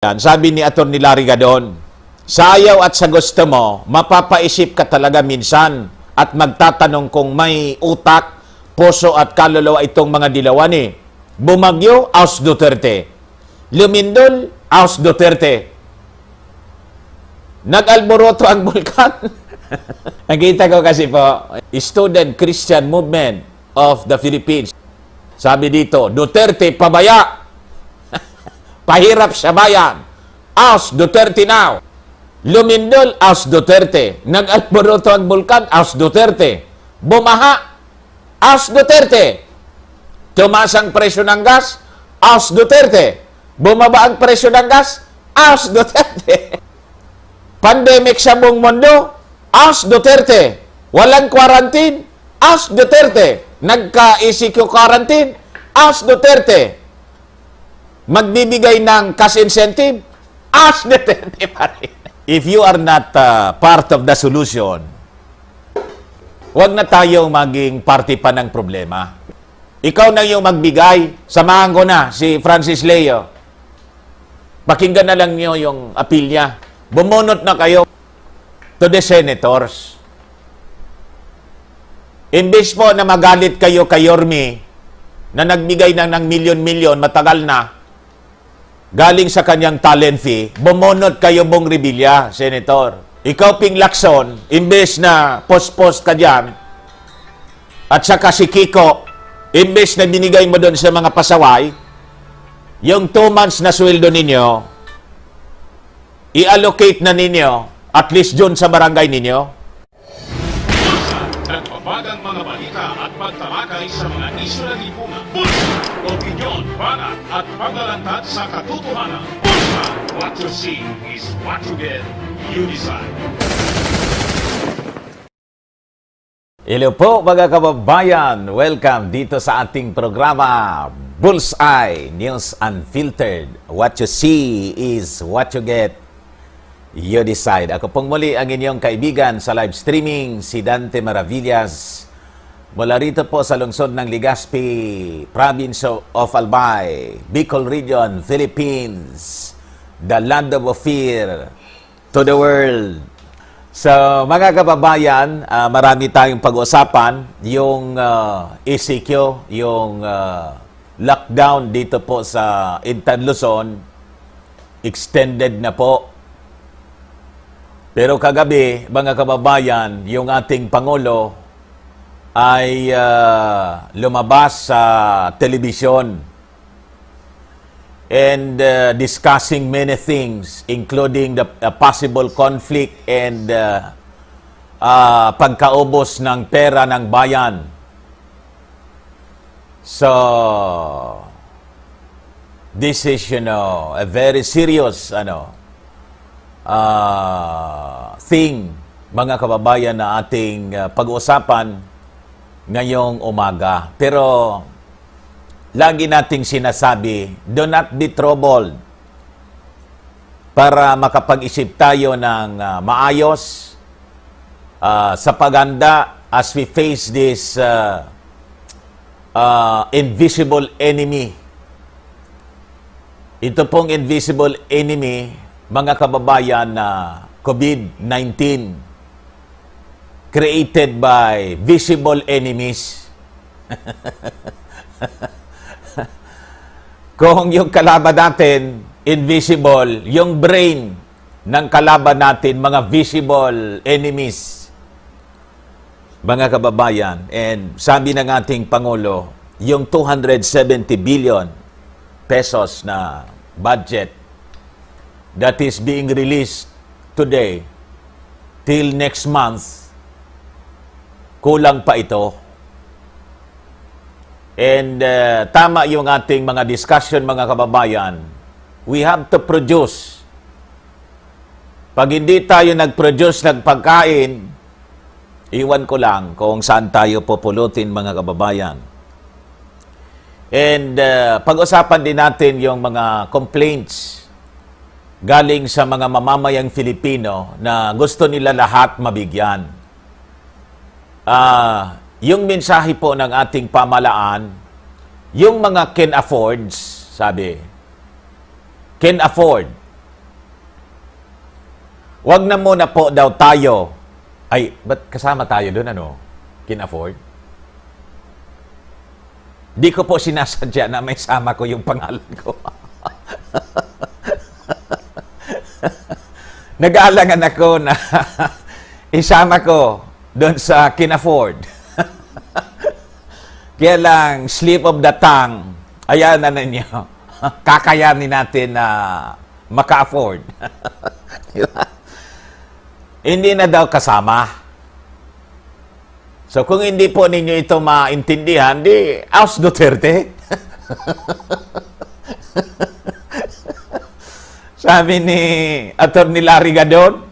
Yan, sabi ni Atty. Larry Gadon, sa ayaw at sa gusto mo, mapapaisip ka talaga minsan at magtatanong kung may utak, puso at kaluluwa itong mga dilawan eh. Bumagyo, Aos Duterte. Lumindol, Aos Duterte. Nag-alboroto ang bulkan. Nakita ko kasi po, Student Christian Movement of the Philippines. Sabi dito, Duterte pabaya. Pahirap sa bayan. Aos Duterte now. Lumindol, Aos Duterte. Nag-alboroto ang bulkan, Aos Duterte. Bumaha, Aos Duterte. Tumaas ang presyo ng gas, Aos Duterte. Bumaba ang presyo ng gas, Aos Duterte. Pandemic sa buong mundo, Aos Duterte. Walang quarantine, Aos Duterte. Nagka-ECQ quarantine, Aos Duterte. Magbibigay ng cash incentive, Aos Duterte pa rin. If you are not part of the solution, huwag na tayong maging party pa ng problema. Ikaw na yung magbigay, samahan ko na si Francis Leo. Pakinggan na lang niyo yung appeal niya. Bumunot na kayo to the senators. Imbes po na magalit kayo kay Yorme na nagbigay na ng milyon-milyon, matagal na, galing sa kanyang talent fee, bumunot kayo Bong Revilla, Senator. Ikaw, Ping Lacson, imbes na post-post ka dyan, at saka si Kiko, imbes na binigay mo doon sa mga pasaway, yung 2 months na sweldo ninyo, i-allocate na ninyo, at least dyan sa barangay ninyo. Nagbabagang mga balita at pagtalakay sa mga isyu ng lipunan. Bulsa, opinyon, banat at paglalantad sa katotohanan. Bulsa, what you see is what you get. You decide. Hello po mga kababayan, welcome dito sa ating programa Bullseye News Unfiltered. What you see is what you get. You decide. Ako pong muli ang inyong kaibigan sa live streaming, si Dante Maravillas. Mula rito po sa lungsod ng Legazpi, Province of Albay, Bicol Region, Philippines, the land of fear to the world. So mga kababayan, marami tayong pag-uusapan. Yung ECQ, yung lockdown dito po sa Intan Luzon, extended na po. Pero kagabi, mga kababayan, yung ating Pangulo ay lumabas sa telebisyon and discussing many things, including the possible conflict and pagkaubos ng pera ng bayan. So, this is, a very serious, thing, mga kababayan, na ating pag-uusapan ngayong umaga. Pero lagi nating sinasabi, do not be troubled, para makapag-isip tayo ng maayos sa paganda as we face this invisible enemy. Ito pong invisible enemy, mga kababayan, na COVID-19, created by visible enemies. Kung yung kalaban natin, invisible, yung brain ng kalaban natin, mga visible enemies. Mga kababayan, and sabi ng ating Pangulo, yung 270 billion pesos na budget that is being released today till next month, kulang pa ito. And tama yung ating mga discussion, mga kababayan. We have to produce. Pag hindi tayo nag-produce ng pagkain, iwan ko lang kung saan tayo pupulutin, mga kababayan. And pag-usapan din natin yung mga complaints galing sa mga mamamayang Filipino na gusto nila lahat mabigyan. Yung mensahe po ng ating pamalaan, yung mga can affords, sabi, can afford, wag na muna po daw tayo. Ay, ba't kasama tayo doon, ano? Kin-afford? Di ko po sinasadya na may sama ko yung pangalan ko. Nag-aalangan ako na isama ko doon sa kin-afford. Kaya lang, slip of the tongue, ayan na ninyo, kakayanin natin na maka-afford. Diba? Hindi na daw kasama. So kung hindi po ninyo ito maintindihan, di, Aus Duterte. Sabi ni Atty. Larry Gadon,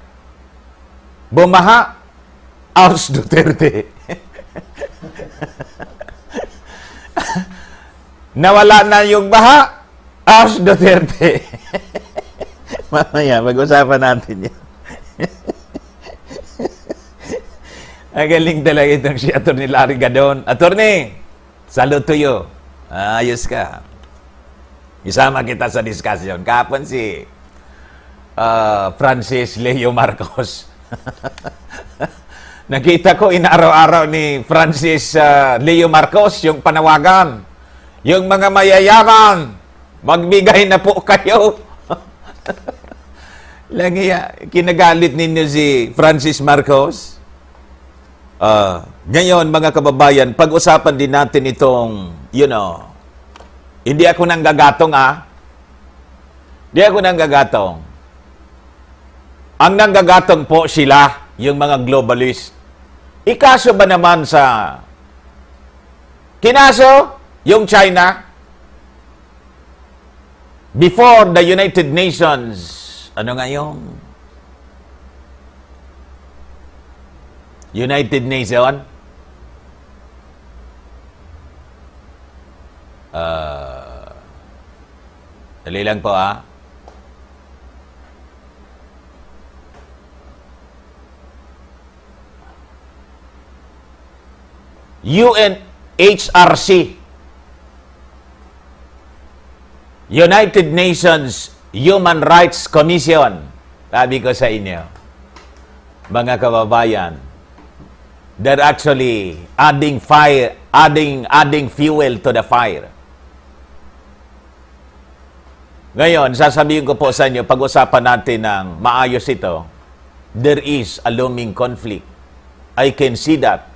bumaha, Aus Duterte. Nawala na yung baha, Aus Duterte. Mamaya, mag-usapan natin yan. Ang galing talaga itong si Atty. Larry Gadon. Attorney, salute to you. Ayos ka. Isama kita sa discussion. Kapon si Francis Leo Marcos. Nakita ko inaaraw-araw ni Francis Leo Marcos yung panawagan. Yung mga mayayaman, magbigay na po kayo. Kinagalit ninyo si Francis Marcos. Ngayon, mga kababayan, pag-usapan din natin itong, hindi ako nang gagatong, Hindi ako nang gagatong. Ang nanggagatong po sila, yung mga globalist. Ikaso ba naman sa kinaso, yung China, before the United Nations, ano nga yung United Nation? Dali lang po, UNHRC, United Nations Human Rights Commission. Sabi ko sa inyo, mga kababayan, they're actually adding fuel to the fire. Ngayon, sasabihin ko po sa inyo, pag-usapan natin ng maayos ito, there is a looming conflict. I can see that,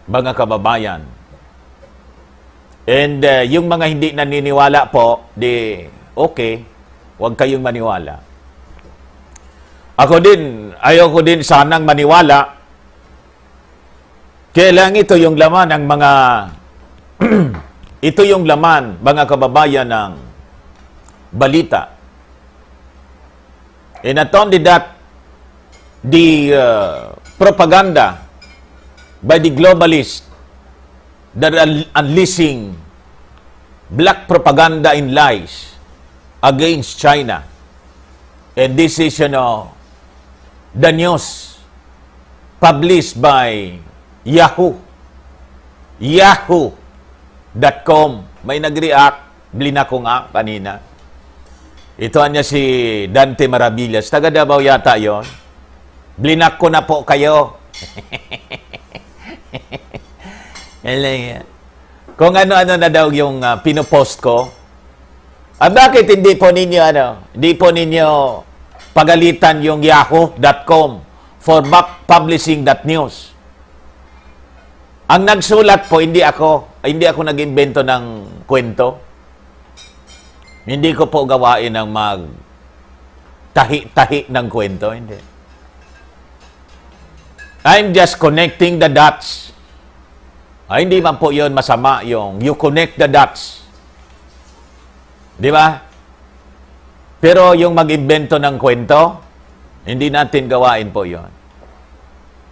mga kababayan. And yung mga hindi naniniwala po, okay, huwag kayong maniwala. Ako din, ayoko din sanang maniwala. Kailang ito yung laman ng mga ito yung laman, mga kababayan, ng balita. And not only that, the propaganda by the globalists that are unleashing black propaganda and lies against China. And this is, the news published by Yahoo. Yahoo.com. May nag-react. Blina ko nga kanina. Ito niya si Dante Maravillas. Taga Davao yata yon. Blinak ko na po kayo. Kung ano-ano na daw yung pinopost ko. Bakit hindi po ninyo pagalitan yung yahoo.com for publishing that news? Ang nagsulat po, hindi ako nag-invento ng kwento. Hindi ko po gawain ng tahi-tahi ng kwento, hindi. I'm just connecting the dots. Hindi man po yun masama yung you connect the dots. Di ba? Pero yung mag-invento ng kwento, hindi natin gawain po yun.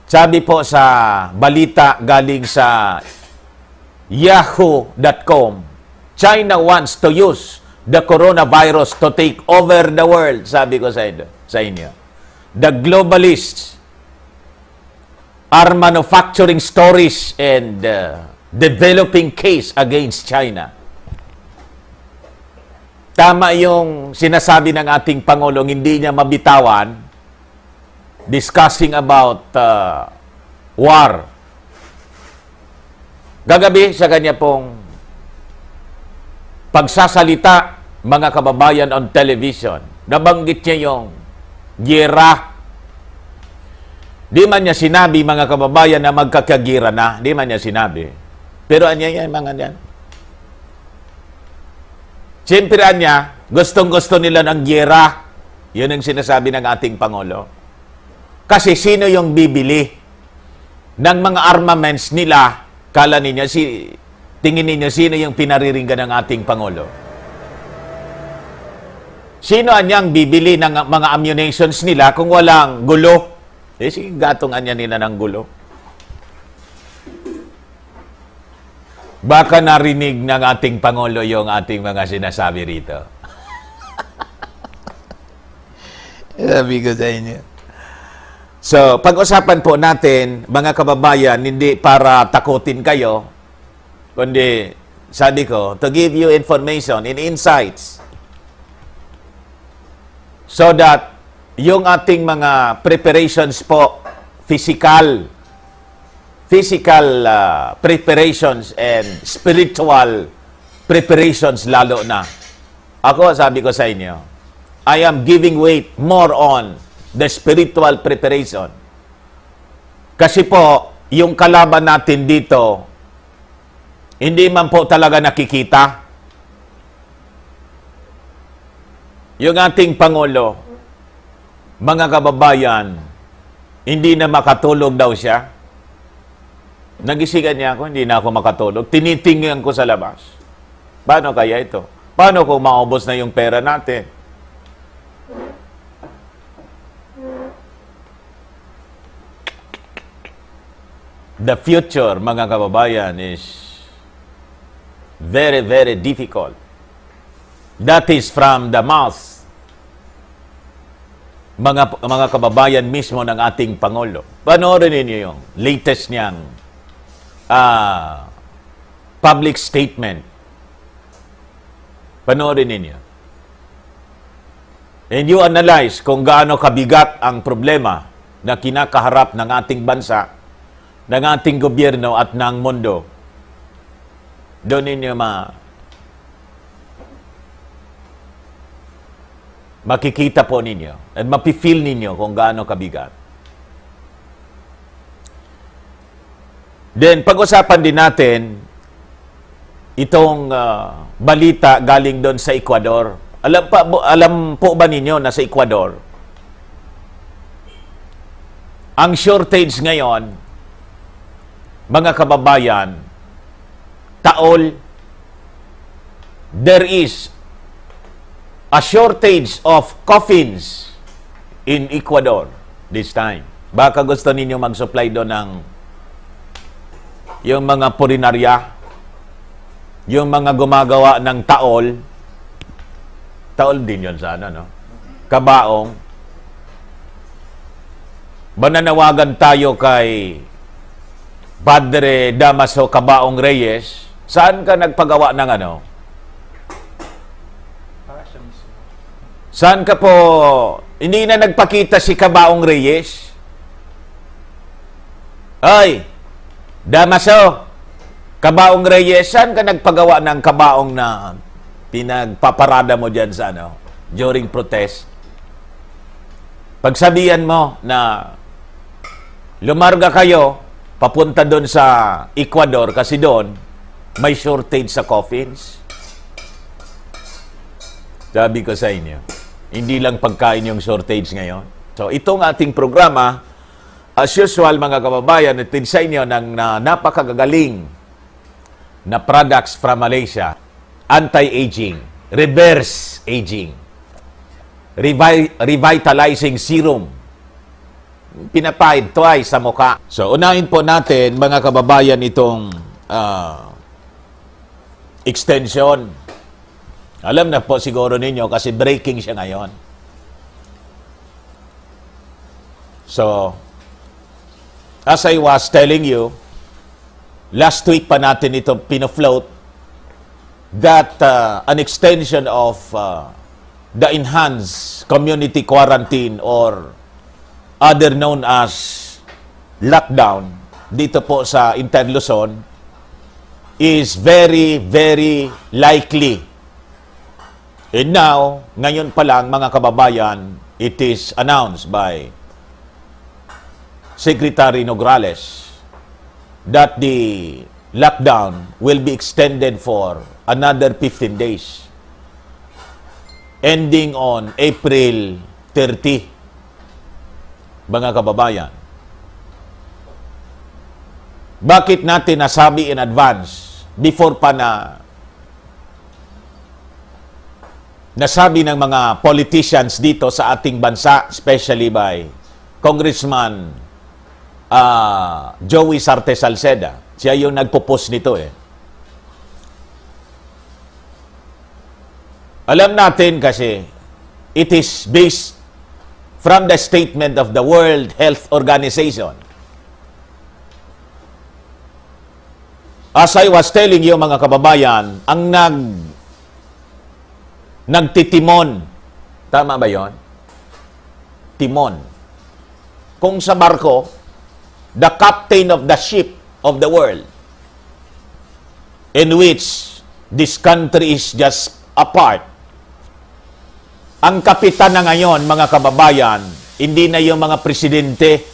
Sabi po sa balita galing sa yahoo.com, China wants to use the coronavirus to take over the world. Sabi ko sa inyo. The globalists are manufacturing stories and developing case against China. Tama yung sinasabi ng ating Pangulong, hindi niya mabitawan, discussing about war. Gagabi sa kanya pong pagsasalita, mga kababayan, on television, nabanggit niya yung giyera. Di man niya sinabi, mga kababayan, na magkakagira na. Di man niya sinabi. Pero anya yan, mga yan. Siyempre, anya, gustong-gusto nila ng giyera. Yun ang sinasabi ng ating Pangulo. Kasi sino yung bibili ng mga armaments nila? Kala ninyo, tingin ninyo, sino yung pinariringgan ng ating Pangulo? Sino anyang bibili ng mga ammunitions nila kung walang gulo? Sige, gatong anya nila ng gulo. Baka narinig ng ating Pangulo yung ating mga sinasabi rito. Sabi ko sa inyo. So, pag-usapan po natin, mga kababayan, hindi para takutin kayo, kundi, sabi ko, to give you information and insights so that yung ating mga preparations po, physical preparations and spiritual preparations lalo na. Ako, sabi ko sa inyo, I am giving weight more on the spiritual preparation. Kasi po, yung kalaban natin dito, hindi man po talaga nakikita. Yung ating Pangulo, mga kababayan, hindi na makatulog daw siya. Nagisigan niya ako, hindi na ako makatulog. Tinitingnan ko sa labas. Paano kaya ito? Paano kung maubos na yung pera natin? The future, mga kababayan, is very, very difficult. That is from the mouth mga kababayan mismo ng ating Pangulo. Panoorin ninyo yung latest niyang public statement. Panoorin ninyo. And you analyze kung gaano kabigat ang problema na kinakaharap ng ating bansa, ng ating gobyerno at ng mundo. Doon ninyo makikita po ninyo at mapifeel ninyo kung gaano kabigat. Then, pag-usapan din natin itong balita galing doon sa Ecuador. Alam po ba ninyo na sa Ecuador, ang shortage ngayon, mga kababayan, taol, there is a shortage of coffins in Ecuador this time. Baka gusto ninyo mag-supply doon ng yung mga purinarya, yung mga gumagawa ng taol din yun sana, no? Kabaong. Mananawagan tayo kay Padre Damaso Cabaong Reyes. Saan ka nagpagawa ng ano? Saan ka po, hindi na nagpakita si Cabaong Reyes? Ay, Damaso, Cabaong Reyes, saan ka nagpagawa ng kabaong na pinagpaparada mo dyan sa ano, during protest? Pagsabihan mo na lumarga kayo, papunta doon sa Ecuador kasi doon may shortage sa coffins. Sabi ko sa inyo, hindi lang pagkain yung shortage ngayon. So, itong ating programa, as usual, mga kababayan, natin sa inyo ng napakagagaling na products from Malaysia. Anti-aging, reverse aging, revitalizing serum, pinapahid twice sa mukha. So, unahin po natin, mga kababayan, itong extension. Alam na po siguro ninyo kasi breaking siya ngayon. So, as I was telling you, last week pa natin ito pinofloat that an extension of the enhanced community quarantine or other known as lockdown dito po sa Interluzon is very, very likely. And now, ngayon pa lang mga kababayan, it is announced by Secretary Nograles that the lockdown will be extended for another 15 days ending on April 30. Mga kababayan, bakit natin nasabi in advance before pa na nasabi ng mga politicians dito sa ating bansa, especially by Congressman Joey Sarte Salceda. Siya yung nagpo-post nito eh. Alam natin kasi it is based from the statement of the World Health Organization. As I was telling you mga kababayan, ang nagtitimon. Tama ba yon? Timon. Kung sa barko, the captain of the ship of the world in which this country is just a part. Ang kapitan na ngayon, mga kababayan, hindi na yung mga presidente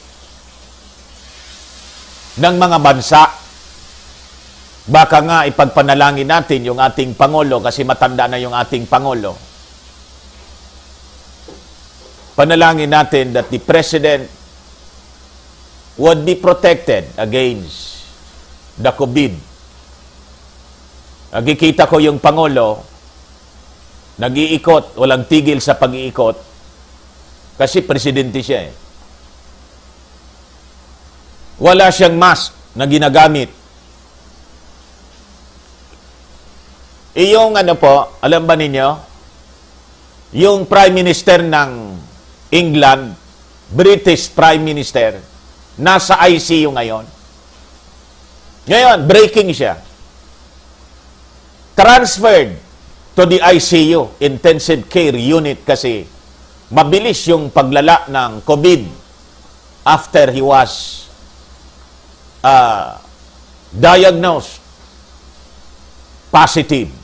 ng mga bansa. Baka nga ipagpanalangin natin yung ating Pangulo kasi matanda na yung ating Pangulo. Panalangin natin that the President would be protected against the COVID. Nagkikita ko yung Pangulo, nag-iikot, walang tigil sa pag-iikot kasi presidente siya eh. Wala siyang mask na ginagamit. Yung ano po, alam ba ninyo? Yung Prime Minister ng England, British Prime Minister, nasa ICU ngayon. Ngayon, breaking siya. Transferred to the ICU, Intensive Care Unit, kasi mabilis yung paglala ng COVID after he was diagnosed positive.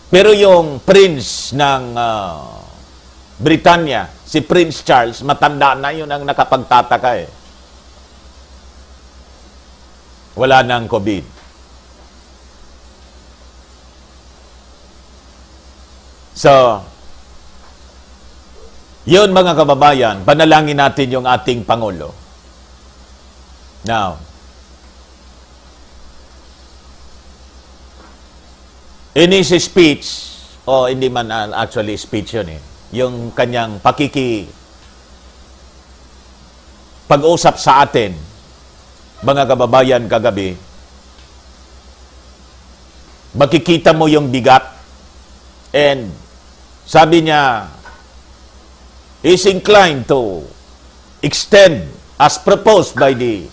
Pero yung Prince ng Britanya, si Prince Charles, matanda na, yun ang nakapagtataka eh. Wala nang COVID. So, yun mga kababayan, panalangin natin yung ating Pangulo. Now, in his speech, hindi man actually speech yun eh, yung kanyang pag-usap sa atin, mga kababayan kagabi, makikita mo yung bigat and sabi niya, is inclined to extend as proposed by the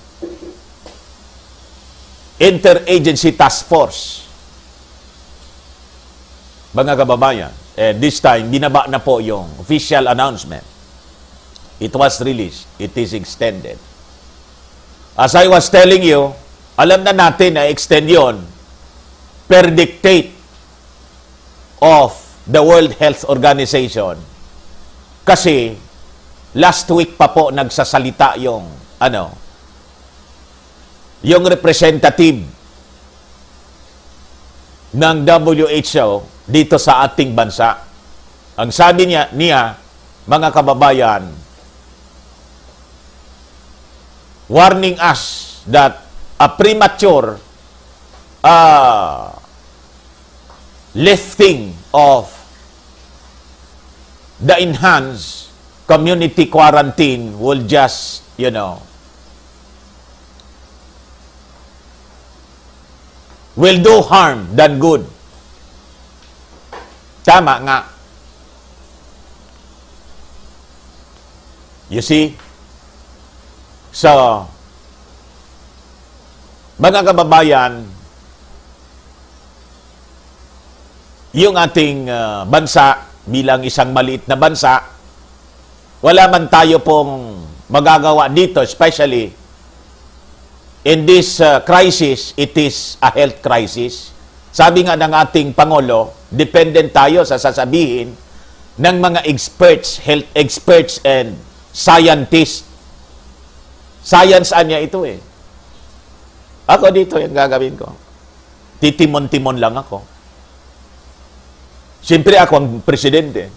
Interagency Task Force. Mga kababayan, this time, binaba na po yung official announcement. It was released. It is extended. As I was telling you, alam na natin na extend yun per dictate of the World Health Organization. Kasi, last week pa po nagsasalita yung, yung representative ng WHO dito sa ating bansa. Ang sabi niya, mga kababayan, warning us that a premature lifting of the enhanced community quarantine will just, will do harm than good. Tama nga. You see? So, mga kababayan, yung ating bansa bilang isang maliit na bansa, wala man tayo pong magagawa dito, especially in this crisis, it is a health crisis. Sabi nga ng ating Pangulo, dependent tayo sa sasabihin ng mga experts, health experts and scientists. Science anya ito eh. Ako dito yung gagawin ko. Titimon-timon lang ako. Siyempre ako ang presidente.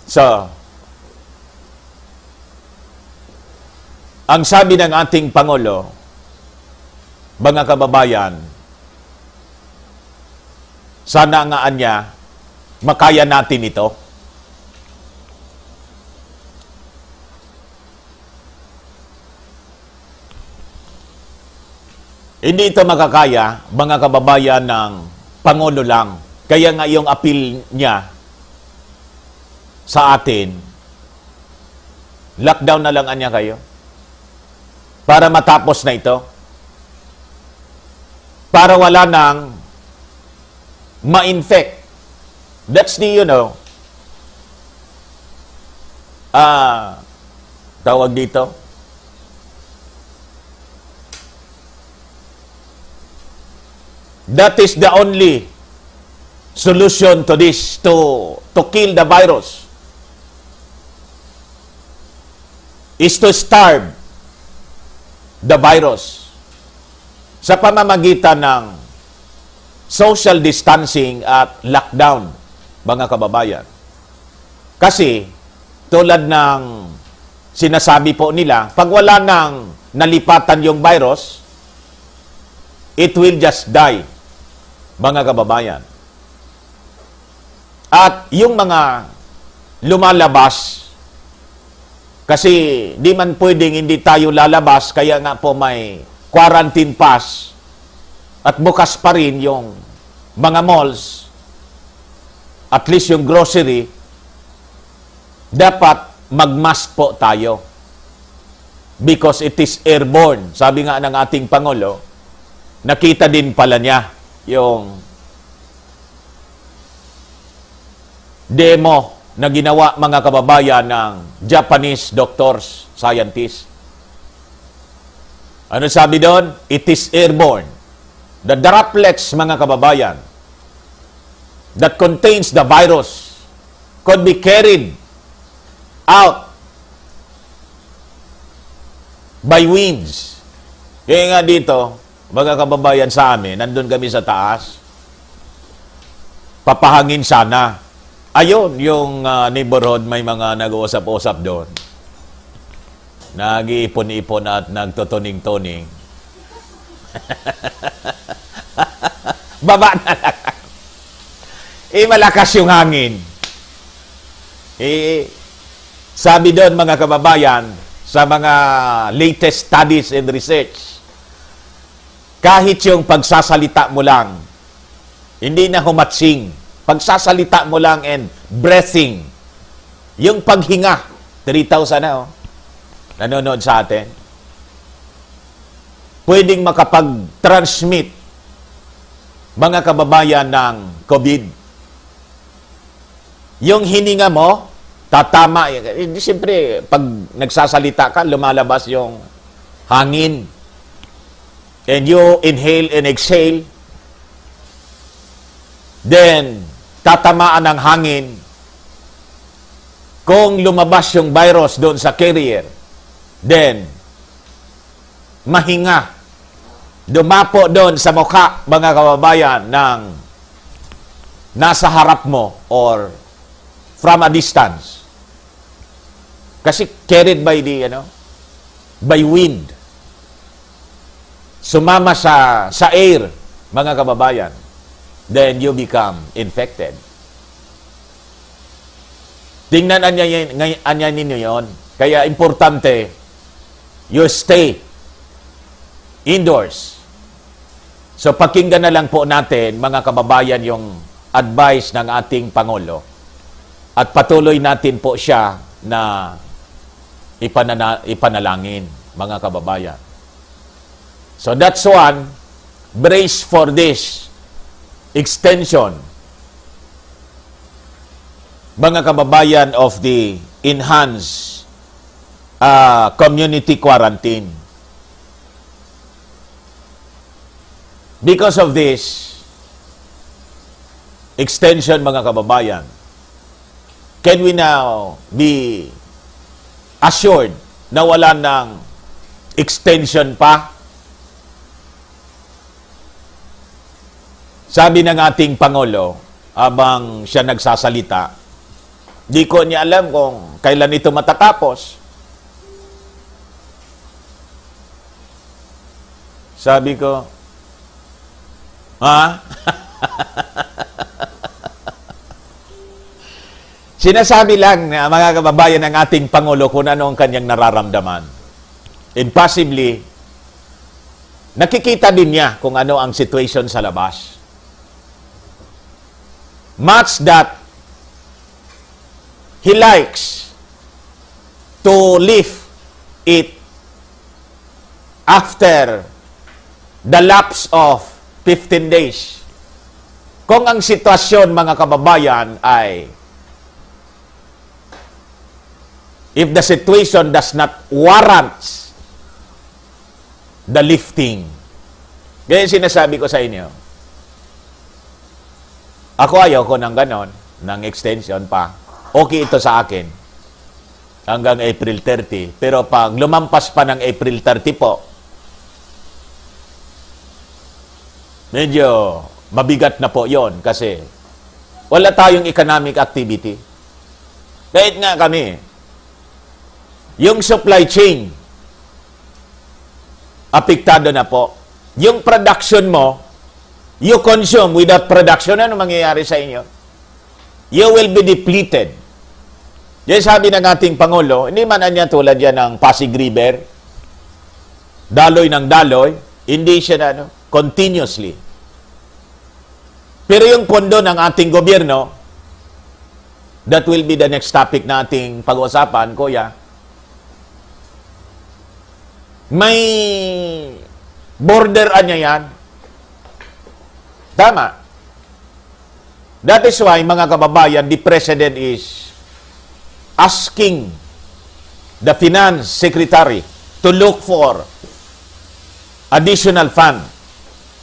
So, ang sabi ng ating Pangulo, mga kababayan, sana nga anya, makaya natin ito. Hindi ito makakaya, mga kababayan, ng Pangulo lang. Kaya nga yung appeal niya sa atin, lockdown na lang anya kayo para matapos na ito. Para wala nang ma-infect. That's the, tawag dito, that is the only solution to this, to kill the virus, is to starve the virus sa pamamagitan ng social distancing at lockdown, mga kababayan. Kasi, tulad ng sinasabi po nila, pag wala nang nalipatan yung virus, it will just die, mga kababayan. At yung mga lumalabas, kasi di man pwedeng hindi tayo lalabas, kaya nga po may quarantine pass at bukas pa rin yung mga malls, at least yung grocery, dapat mag-mask po tayo. Because it is airborne. Sabi nga ng ating Pangulo, nakita din pala niya yung demo na ginawa, mga kababayan, ng Japanese doctors, scientists. Ano sabi doon? It is airborne. The droplets, mga kababayan, that contains the virus could be carried out by winds. Kaya nga dito, mga kababayan, sa amin, nandun kami sa taas, papahangin sana. Ayun, yung neighborhood, may mga nag-uusap-usap doon. Nag-iipon-ipon at nagtutuning-tuning. Baba na lang. Malakas yung hangin. Sabi doon, mga kababayan, sa mga latest studies and research, kahit yung pagsasalita mo lang, hindi na humatsing. Pagsasalita mo lang and breathing, yung paghinga, 3,000 na, nanonood sa atin, pwedeng makapag-transmit, mga kababayan, ng COVID. Yung hininga mo, tatama. Hindi, siyempre, pag nagsasalita ka, lumalabas yung hangin. And you inhale and exhale. Then, tatamaan ng hangin. Kung lumabas yung virus doon sa carrier, then, mahinga. Dumapo doon sa mukha, mga kababayan, ng nasa harap mo or from a distance. Kasi carried by the, by wind. Sumama sa air, mga kababayan. Then you become infected. Tingnan anya ninyo yon. Kaya importante, you stay indoors. So pakinggan na lang po natin, mga kababayan, yung advice ng ating Pangulo. At patuloy natin po siya na ipanalangin, mga kababayan. So that's one, brace for this extension, mga kababayan, of the enhanced community quarantine. Because of this extension, mga kababayan, can we now be assured na wala ng extension pa? Sabi ng ating Pangulo, habang siya nagsasalita, di ko niya alam kung kailan ito matatapos. Sabi ko, ha? Sinasabi lang na mga kababayan ng ating Pangulo kung ano ang kanyang nararamdaman. And possibly, nakikita din niya kung ano ang situation sa labas. Much that he likes to live it after the lapse of 15 days. Kung ang sitwasyon, mga kababayan, ay if the situation does not warrant the lifting. Ganyan sinasabi ko sa inyo. Ako ayaw ko ng ganon, ng extension pa. Okay ito sa akin. Hanggang April 30. Pero pag lumampas pa ng April 30 po, medyo mabigat na po yon kasi wala tayong economic activity. Kahit nga kami, yung supply chain, apektado na po. Yung production mo, you consume without production, ano mangyayari sa inyo? You will be depleted. Yan sabi ng ating Pangulo, hindi man niya tulad yan ng Pasig River, daloy ng daloy, hindi siya na, continuously. Pero yung pondo ng ating gobyerno, that will be the next topic na ating pag-usapan, Kuya. May border niya yan. Tama. That is why, mga kababayan, the President is asking the Finance Secretary to look for additional fund.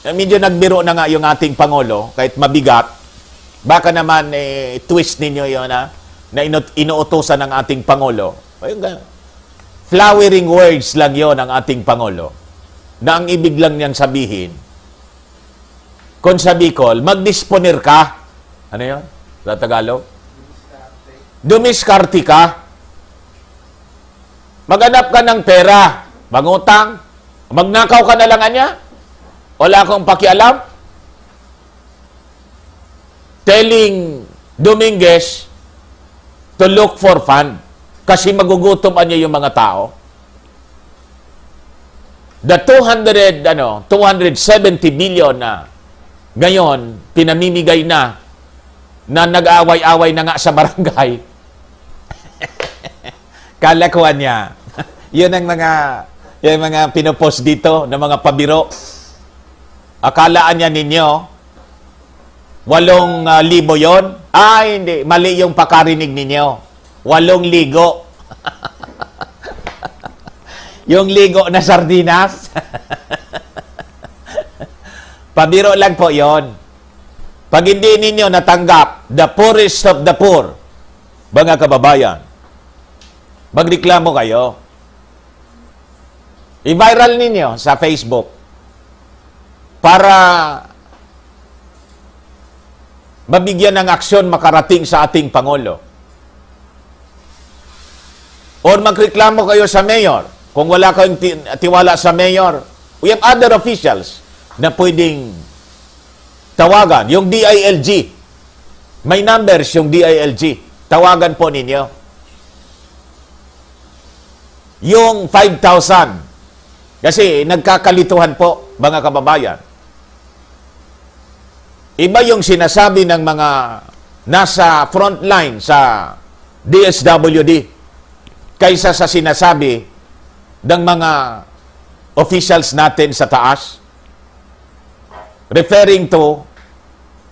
Medyo nagbiro na nga yung ating Pangulo, kahit mabigat. Baka naman twist ninyo yun na inuutosan ng ating Pangulo. Flowering words lang yon ng ating Pangulo. Na ang ibig lang niyang sabihin, kung sa Bicol, mag-disponer ka. Ano yun? Sa Tagalog? Dumiskarte ka. Maghanap ka ng pera. Mangutang. Magnakaw ka na lang niya. Wala akong pakialam. Telling Dominguez to look for fund. Kasi magugutom niya yung mga tao. The 270 billion na ngayon, pinamimigay na nag-aaway-away na nga sa barangay. Kalakuan niya. Yun ang mga pinopost dito ng mga pabiro. Akalaan niya ninyo, 8,000 yon? Hindi. Mali yung pakarinig ninyo. 8,000. Yung ligo na sardinas. Pabiro lang po yon. Pag hindi ninyo natanggap, the poorest of the poor, mga kababayan, magreklamo kayo. I-viral ninyo sa Facebook para mabigyan ng aksyon makarating sa ating Pangulo. O magreklamo kayo sa mayor. Kung wala kayong tiwala sa mayor, we have other officials na pwedeng tawagan. Yung DILG. May numbers yung DILG. Tawagan po ninyo. Yung 5,000. Kasi nagkakalituhan po, mga kababayan. Iba yung sinasabi ng mga nasa front line sa DSWD kaysa sa sinasabi ng mga officials natin sa taas. referring to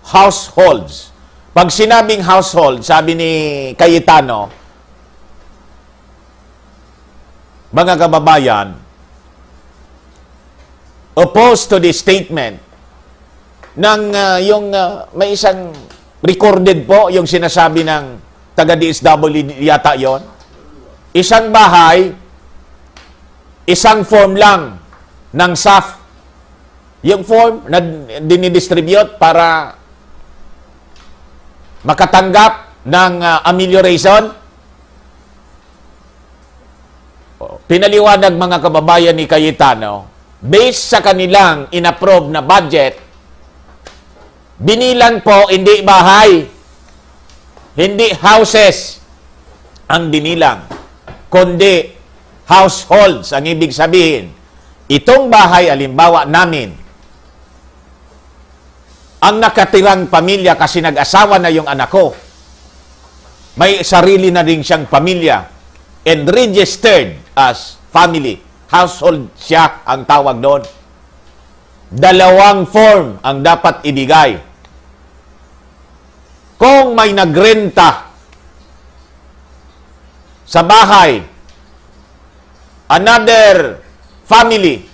households. Pag sinabing household, sabi ni Cayetano, mga kababayan, opposed to the statement ng may isang recorded po yung sinasabi ng taga-DSWD yata yon. Isang bahay, isang form lang ng SAF. Yung form na dinidistribute para makatanggap ng amelioration. Pinaliwanag mga kababayan ni Cayetano, based sa kanilang inapprove na budget, binilang po hindi bahay, hindi houses ang binilang, kundi households. Ang ibig sabihin, itong bahay, alimbawa namin, ang nakatirang pamilya kasi nag-asawa na yung anak ko, may sarili na rin siyang pamilya and registered as family. Household siya ang tawag doon. Dalawang form ang dapat ibigay. Kung may nagrenta sa bahay, another family,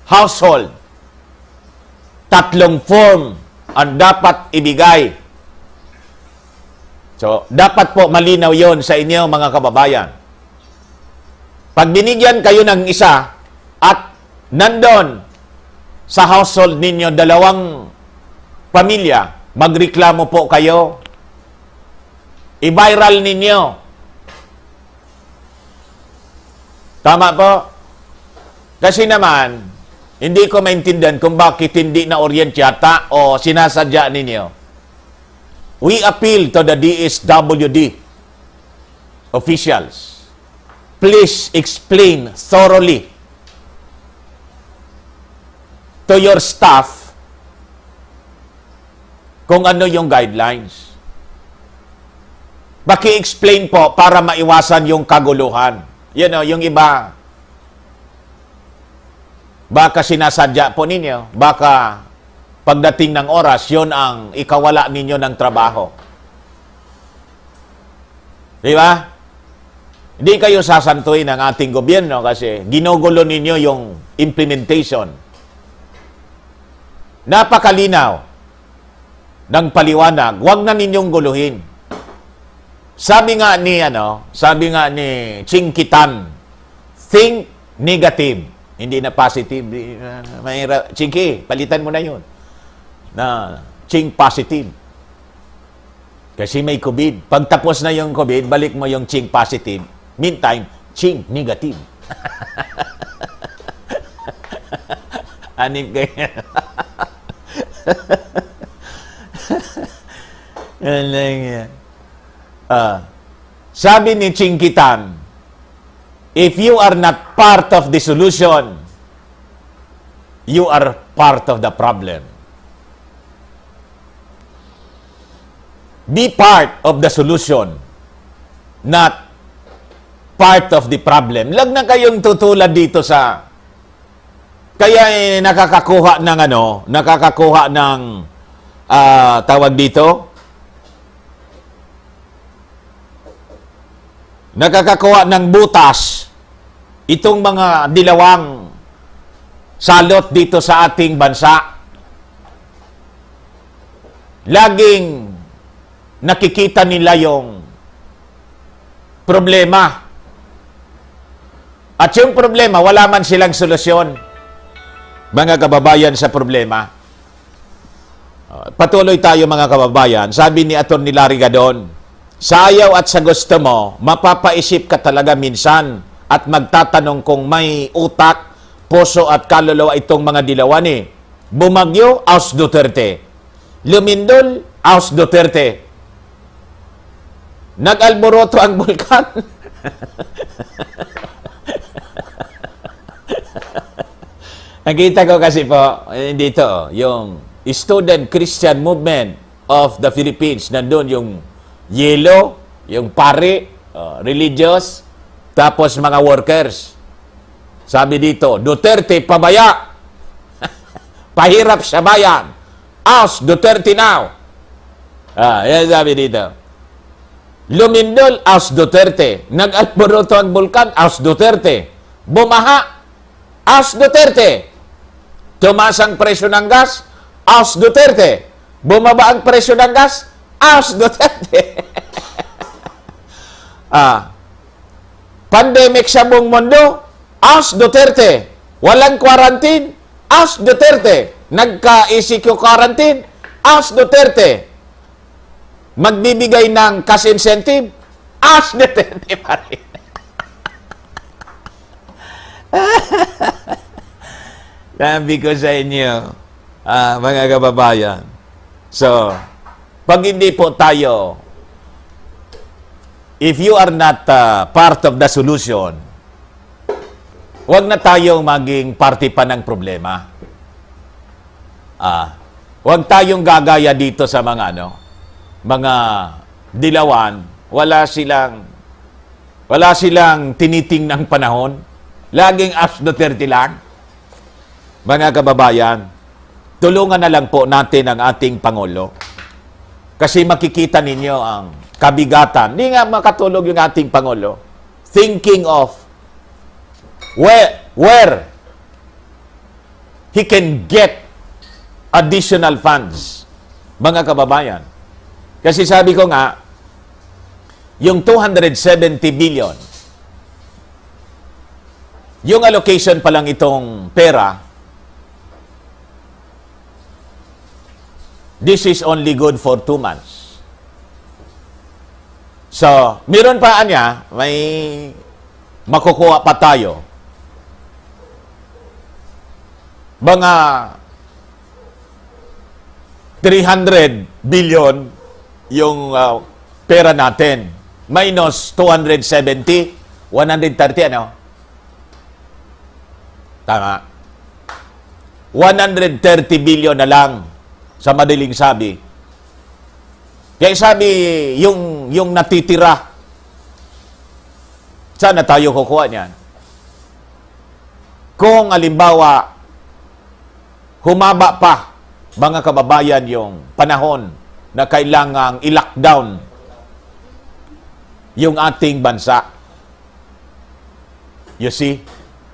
household, tatlong form ang dapat ibigay. So, dapat po malinaw yon sa inyo mga kababayan. Pag binigyan kayo ng isa at nandun sa household ninyo dalawang pamilya, magreklamo po kayo. I-viral ninyo. Tama po? Kasi naman, hindi ko maintindihan kung bakit hindi na orient yata o sinasadya ninyo. We appeal to the DSWD officials. Please explain thoroughly to your staff kung ano yung guidelines. Paki-explain po para maiwasan yung kaguluhan. Yung iba, baka sinasadya po ninyo, baka pagdating ng oras, yon ang ikawala ninyo ng trabaho. Di ba? Hindi kayo sasantuin ng ating gobyerno kasi ginugulo ninyo yung implementation. Napakalinaw ng paliwanag, huwag na ninyong guluhin. Sabi nga ni Chinkitan, think negative. Hindi na positive. Chinky, palitan mo na yun. Na ching positive. Kasi may COVID. Pag tapos na yung COVID, balik mo yung ching positive. Meantime, ching negative. Anip kayo. Sabi ni Chinkitan, if you are not part of the solution, you are part of the problem. Be part of the solution, not part of the problem. Lag na kayong tutulad dito sa kaya nakakakuha ng tawag dito, nakakakuha ng butas itong mga dilawang salot dito sa ating bansa. Laging nakikita nila yung problema. At yung problema, wala man silang solusyon. Mga kababayan sa problema. Patuloy tayo mga kababayan. Sabi ni Atty. Larry Gadon, sa ayaw at sa gusto mo, mapapaisip ka talaga minsan at magtatanong kung may utak, puso at kaluluwa itong mga dilawan eh. Bumagyo, Aos Duterte. Lumindol, Aos Duterte. Nag-alboroto ang bulkan. Nakita ko kasi po, dito, yung Student Christian Movement of the Philippines. Nandun yung yellow, yung pare, religious, tapos mga workers. Sabi dito, Duterte, pabaya. pahirap sa bayan. Oust Duterte now. Yan sabi dito. Lumindol, oust Duterte. Nag-alboroto ang bulkan, oust Duterte. Bumaha, oust Duterte. Tumaas ang presyo ng gas, oust Duterte. Bumaba ang presyo ng gas, oust Duterte. Pandemic sa buong mundo, oust Duterte. Walang quarantine, oust Duterte. Nagka-ECQ quarantine, oust Duterte. Magbibigay ng cash incentive, oust Duterte pa rin. Sabi ko sa inyo, mga kababayan. So, pag hindi po tayo, if you are not part of the solution, huwag na tayong maging party pa ng problema. Huwag tayong gagaya dito sa mga mga dilawan, wala silang tinitingnang panahon. Laging oust Duterte lang. Mga kababayan, tulungan na lang po natin ang ating Pangulo. Kasi makikita ninyo ang kabigatan. Hindi nga makatulog yung ating Pangulo. Thinking of where he can get additional funds. Mga kababayan. Kasi sabi ko nga, yung 270 billion, yung allocation pa lang itong pera, this is only good for 2 months. So, meron pa niya, may makukuha pa tayo. Mga 300 billion yung pera natin. Minus 270, 130, ano? Tama. 130 billion na lang sa madaling sabi. Kaya sabi, yung natitira, saan na tayo kukuha niyan? Kung alimbawa, humaba pa, mga kababayan, yung panahon na kailangang i-lockdown yung ating bansa. You see?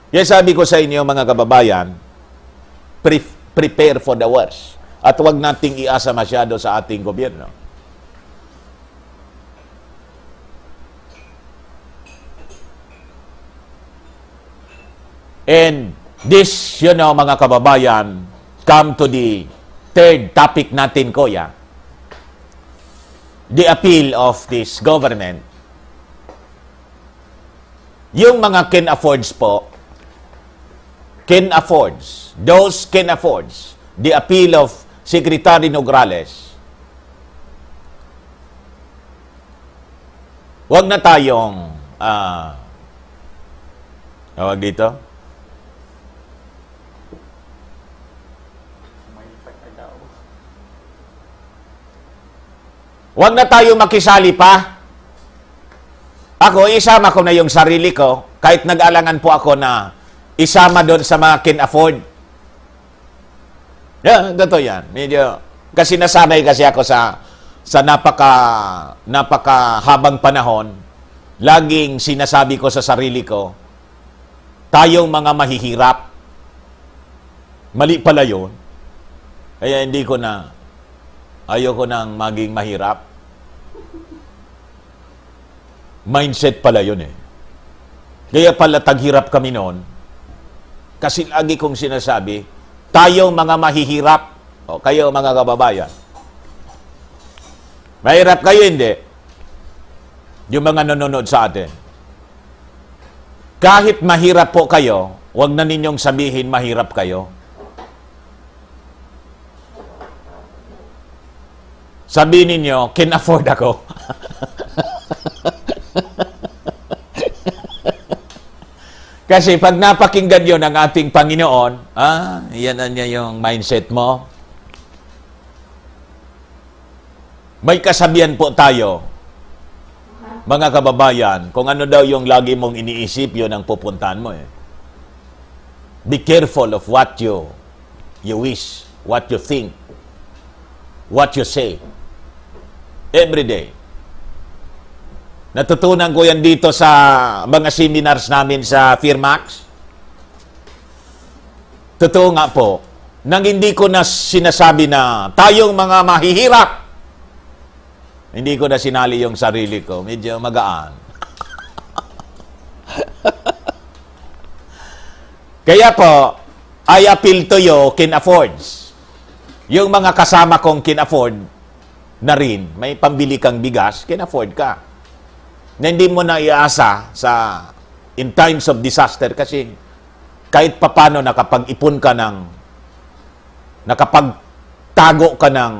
Kaya sabi ko sa inyo, mga kababayan, prepare for the worst. At huwag nating iasa masyado sa ating gobyerno. And this, mga kababayan, come to the third topic natin, Kuya. The appeal of this government. Yung mga can affords po, those can affords, the appeal of Secretary Nograles. Huwag na tayong, tawag dito? Huwag na tayo makisali pa. Ako, isama ko na yung sarili ko, kahit nag-alangan po ako na isama doon sa mga can afford. Yeah, totoo yan. Medyo, kasi nasanay kasi ako sa napakahabang panahon, laging sinasabi ko sa sarili ko, tayong mga mahihirap, mali pala yun. Kaya hindi ko na, ayoko nang maging mahirap. Mindset pala yun eh. Kaya pala taghirap kami noon. Kasi lagi kong sinasabi, tayong mga mahihirap, o kayo mga kababayan. Mahirap kayo, hindi. Yung mga nanonood sa atin. Kahit mahirap po kayo, huwag na ninyong sabihin mahirap kayo. Sabihin ninyo, can afford ako. Kasi pag napakinggan yun ng ating Panginoon, yan na niya yung mindset mo. May kasabihan po tayo, mga kababayan, kung ano daw yung lagi mong iniisip, yun ang pupuntahan mo eh. Be careful of what you you wish, what you think, what you say. Every day. Natutunan ko yan dito sa mga seminars namin sa Firmax. Totoo nga po, nang hindi ko na sinasabi na tayong mga mahihirap, hindi ko na sinali yung sarili ko. Medyo magaan. Kaya po, I appeal to you, can affords. Yung mga kasama kong can afford na rin, may pambili kang bigas, can afford ka. Na hindi mo na iasa sa in times of disaster kasi kahit papano nakapag-ipon ka ng nakapagtago ka ng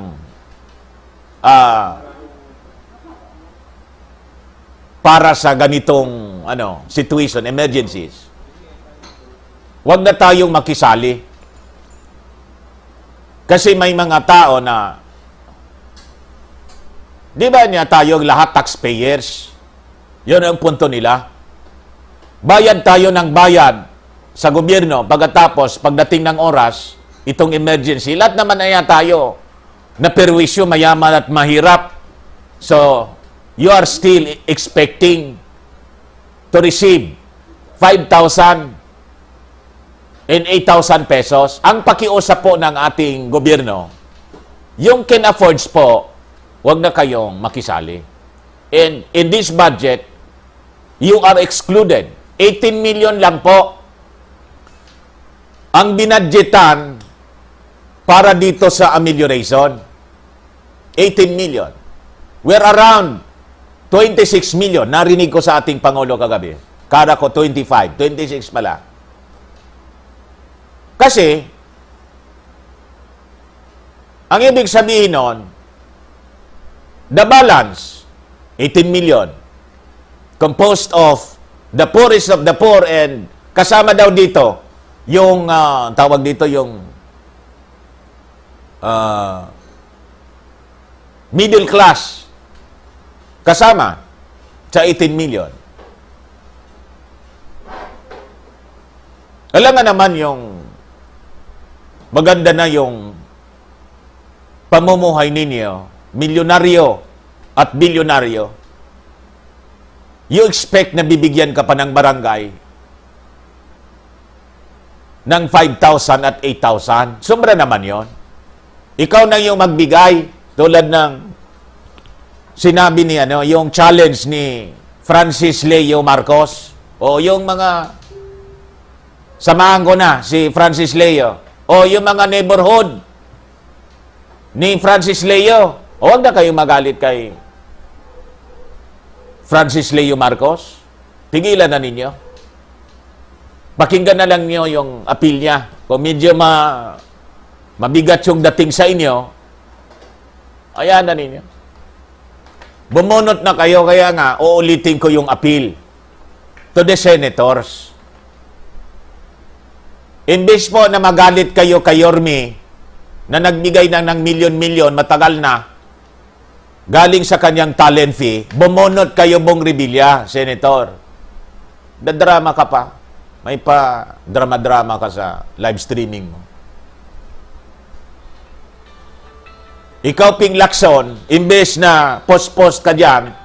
para sa ganitong situation, emergencies. Huwag na tayong makisali. Kasi may mga tao na di ba niya tayong lahat taxpayers? Yun ang punto nila. Bayad tayo ng bayad sa gobyerno. Pagkatapos, pagdating ng oras, itong emergency, lahat naman ay tayo na perwisyo, mayaman at mahirap. So, you are still expecting to receive 5,000 and 8,000 pesos. Ang pakiusap po ng ating gobyerno, yung can affords po, huwag na kayong makisali. And in this budget, you are excluded. 18 million lang po ang binadgetan para dito sa amelioration. 18 million. We're around 26 million. Narinig ko sa ating Pangulo kagabi. Kara ko 25. 26 pala. Kasi, ang ibig sabihin nun, the balance, 18 million, composed of the poorest of the poor and kasama daw dito yung tawag dito yung middle class kasama sa 18 million. Alam nga naman yung maganda na yung pamumuhay ninyo, milyonaryo at bilyonaryo. You expect na bibigyan ka pa ng barangay ng 5,000 at 8,000. Sobra naman yon. Ikaw na yung magbigay tulad ng sinabi ni yung challenge ni Francis Leo Marcos o yung mga samahan ko na si Francis Leo o yung mga neighborhood ni Francis Leo. O huwag na kayong magalit kay Francis Leo Marcos, pigilan na ninyo. Pakinggan na lang niyo yung appeal niya. Kung medyo mabigat yung dating sa inyo, ayan na ninyo. Bumunot na kayo, kaya nga, uulitin ko yung appeal to the senators. Imbes po na magalit kayo kay Yorme, na nagbigay ng milyon-milyon, matagal na, galing sa kanyang talent fee, bumunot kayo Bong Revilla, Senator. Dadrama ka pa. May pa drama-drama ka sa live streaming mo. Ikaw, Ping Lacson, imbes na post-post ka dyan,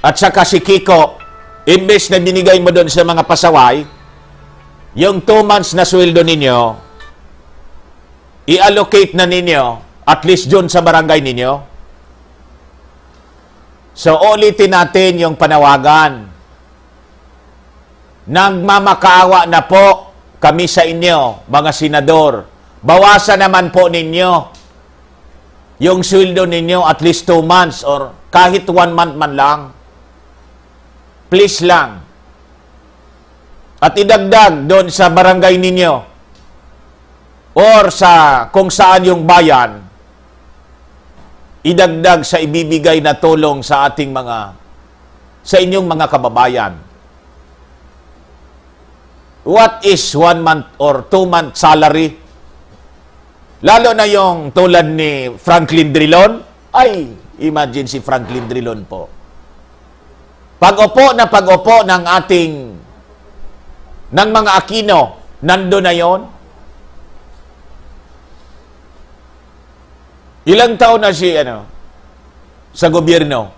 at saka si Kiko, imbes na binigay mo doon sa mga pasaway, yung 2 months na sweldo ninyo, i-allocate na ninyo, at least dun sa barangay ninyo. So, ulitin natin yung panawagan. Nagmamakaawa na po kami sa inyo, mga senador. Bawasan naman po ninyo yung sweldo ninyo at least 2 months or kahit 1 month man lang. Please lang. At idagdag doon sa barangay ninyo or sa kung saan yung bayan, idagdag sa ibibigay na tulong sa ating sa inyong mga kababayan. What is 1 month or 2 month salary? Lalo na yung tulad ni Franklin Drilon. Ay, imagine si Franklin Drilon po. Pag-upo ng ating, ng mga Aquino, nando na yon. Ilang taon na si, sa gobyerno?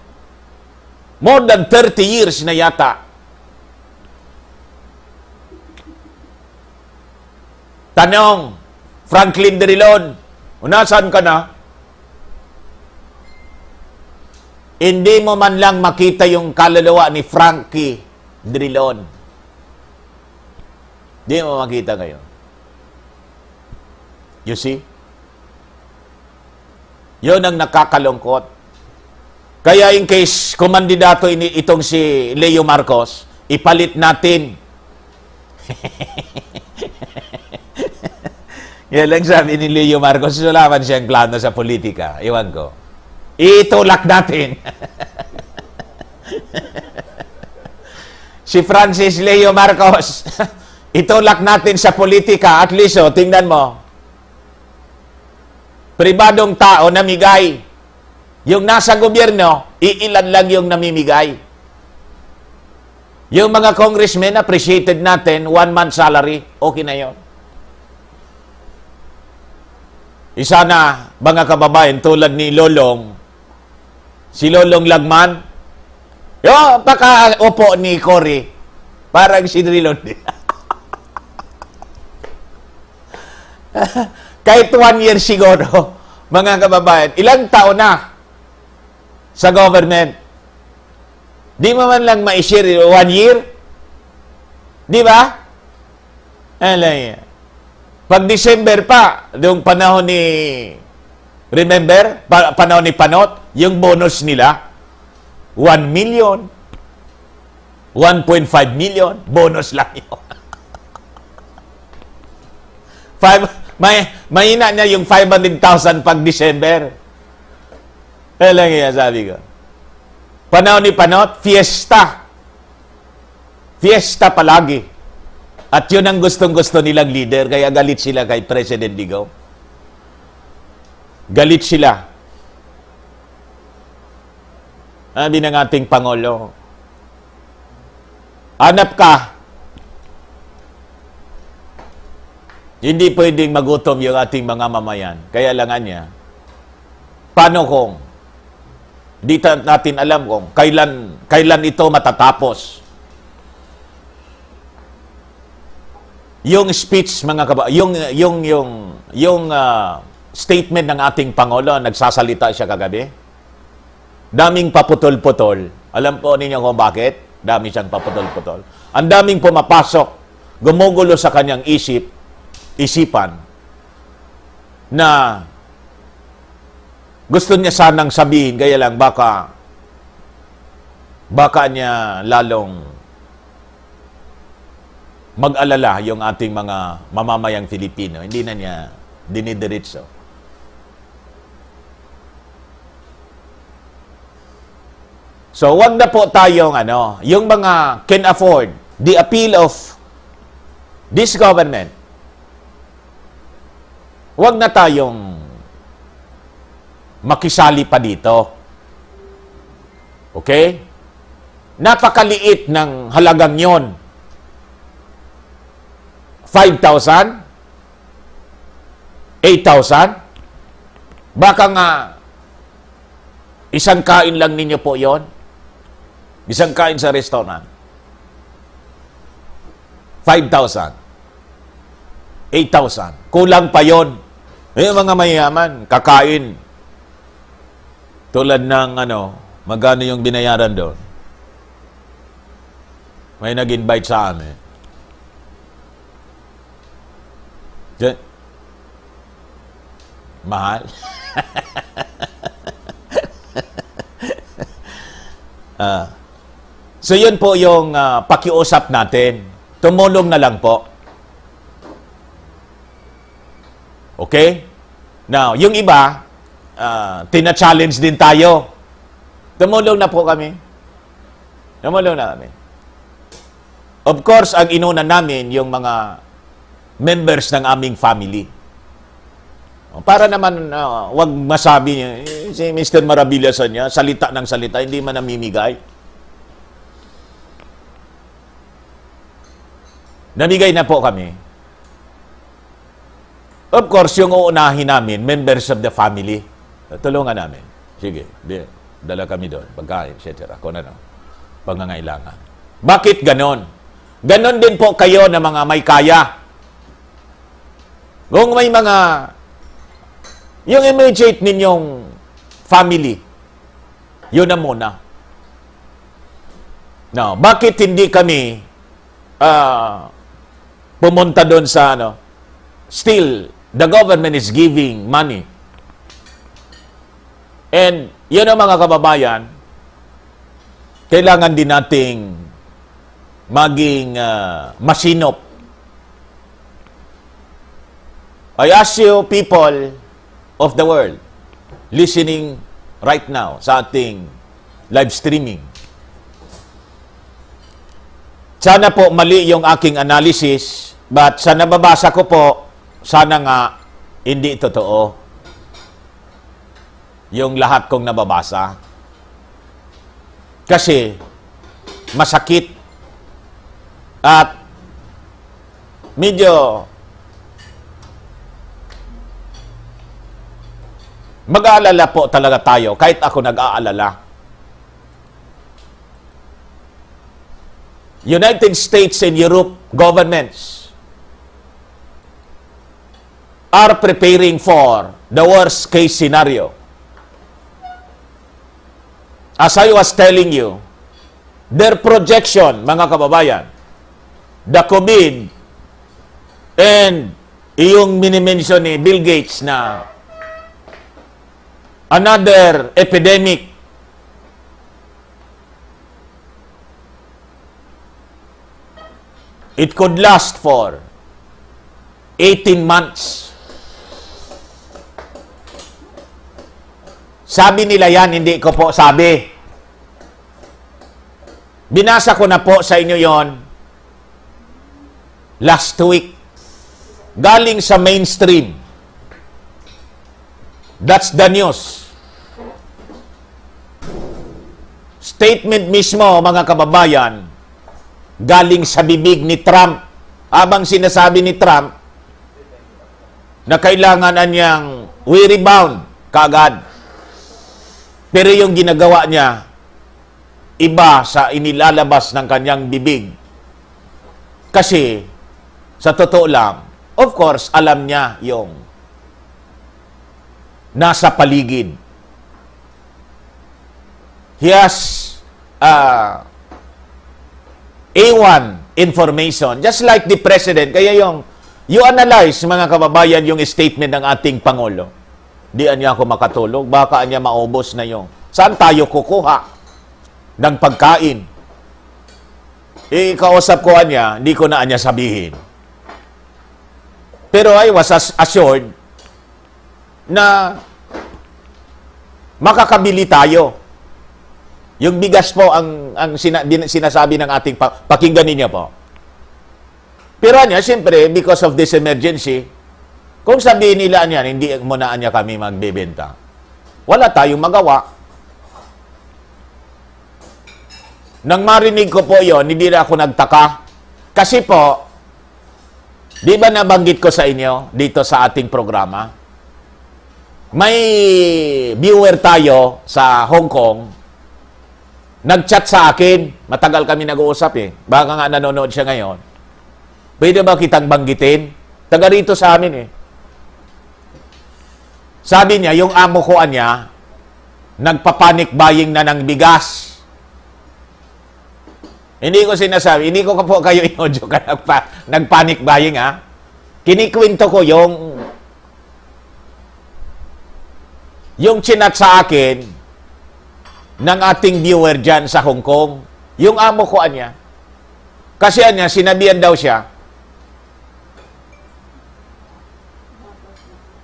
More than 30 years na yata. Tanong, Franklin Drilon, unasan ka na? Hindi mo man lang makita yung kaluluwa ni Frankie Drilon. Hindi mo makita ngayon. You see? Yun ang nakakalungkot. Kaya in case kumandidato itong si Leo Marcos, ipalit natin. Yan lang sabi ni Leo Marcos, sulaman siyang plano sa politika. Iwan ko. Itulak natin. Si Francis Leo Marcos, itulak natin sa politika. At least, tingnan mo. Pribadong tao namigay. Yung nasa gobyerno, iilan lang yung namimigay. Yung mga congressmen, appreciated natin, 1 month salary, okay na yun. Isa na, mga kababayan, tulad ni Lolong, si Lolong Lagman, paka-upo ni Cory, parang si Drilon. Kahit 1 year siguro, mga kababayan, ilang taon na sa government. Di mo man lang ma-share 1 year? Di ba? Alay. Pag December pa, yung panahon ni, remember, panahon ni Panot, yung bonus nila, 1 million, 1.5 million, bonus lang yun. Mahina niya yung 500,000 pag December. Kaya lang yan, sabi ko. Panahon ni Panot, fiesta. Fiesta palagi. At yun ang gustong-gusto nilang leader, kaya galit sila kay President Digong. Galit sila. Sabi ng ating Pangulo, hanap ka. Hindi pwedeng magutom yung ating mga mamayan. Kaya langan niya, paano kung di natin alam kung kailan ito matatapos? Yung speech, mga yung statement ng ating Pangulo, nagsasalita siya kagabi. Daming paputol-putol. Alam po ninyo kung bakit? Dami siyang paputol-putol. Ang daming pumapasok, gumugulo sa kanyang isipan, na gusto niya sanang sabihin, kaya lang baka niya lalong mag-alala yung ating mga mamamayang Filipino. Hindi na niya dinidiretso. So, wag na po tayong yung mga can afford the appeal of this government. Wag na tayong makisali pa dito. Okay? Napakaliit ng halagang yon. 5,000? 8,000? Baka nga isang kain lang ninyo po yon. Isang kain sa restaurant. 5,000. 8,000. Kulang pa yon. Yung mga mayayaman, kakain. Tulad ng magkano yung binayaran doon? May nag-invite sa amin. Mahal. So yun po yung pakiusap natin. Tumulong na lang po. Okay? Now, yung iba, tina-challenge din tayo. Tumulong na po kami. Tumulong na kami. Of course, ang inuna namin yung mga members ng aming family. Para naman, wag masabi niya, si Mr. Maravillasan niya, salita ng salita, hindi man namimigay. Namigay na po kami. Of course, yung uunahin namin, members of the family. tulungan namin. Sige, dala kami doon, pagkain, etc. Kung ano, pangangailangan. Bakit ganon? Ganon din po kayo na mga may kaya. Kung may mga, yung immediate ninyong family, yun na muna. No, bakit hindi kami pumunta doon sa ano? Still, the government is giving money. And yun ang mga kababayan, kailangan din nating maging masinop. I ask you people of the world listening right now sa ating live streaming. Sana po mali yung aking analysis, but sa nababasa ko po, sana nga hindi totoo yung lahat kong nababasa. Kasi masakit at medyo mag-aalala po talaga tayo, kahit ako nag-aalala. United States and Europe governments are preparing for the worst case scenario. As I was telling you, their projection, mga kababayan, the COVID and yung minimension ni Bill Gates na another epidemic, it could last for 18 months. Sabi nila yan, hindi ko po sabi. Binasa ko na po sa inyo yon last week. Galing sa mainstream. That's the news. Statement mismo, mga kababayan, galing sa bibig ni Trump. Habang sinasabi ni Trump na kailangan niyang we rebound kaagad. Pero yung ginagawa niya, iba sa inilalabas ng kanyang bibig. Kasi, sa totoo lang, of course, alam niya yung nasa paligid. He has A1 information, just like the President. Kaya you analyze, mga kababayan, yung statement ng ating Pangulo. Di niya ako makatulog, baka niya maubos na yung saan tayo kukuha ng pagkain. Kausap ko niya, hindi ko na niya sabihin. Pero I was assured na makakabili tayo. Yung bigas po ang sinasabi ng ating pakinggan niyo po. Pero niya, siyempre, because of this emergency, kung sabihin nila niyan, hindi mo na niya kami magbebenta. Wala tayong magawa. Nang marinig ko po yon, hindi na ako nagtaka. Kasi po, di ba nabanggit ko sa inyo dito sa ating programa, may viewer tayo sa Hong Kong, nag-chat sa akin, matagal kami nag-uusap baka nga nanonood siya ngayon. Pwede ba kitang banggitin? Taga rito sa amin Sabi niya, yung amo ko niya, nagpa-panic buying na ng bigas. Hindi ko sinasabi, hindi ko po kayo inodyo ka nag-panic buying Kinikwento ko yung chinat sa akin ng ating viewer dyan sa Hong Kong. Yung amo ko niya. Kasi niya, sinabihan daw siya,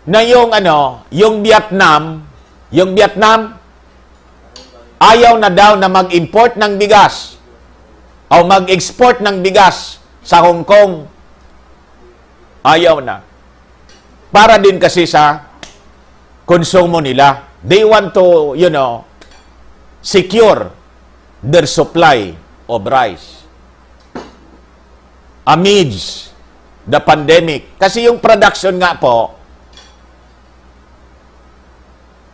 na yung Vietnam, ayaw na daw na mag-import ng bigas o mag-export ng bigas sa Hong Kong. Ayaw na. Para din kasi sa konsumo nila. They want to, secure their supply of rice amidst the pandemic. Kasi yung production nga po,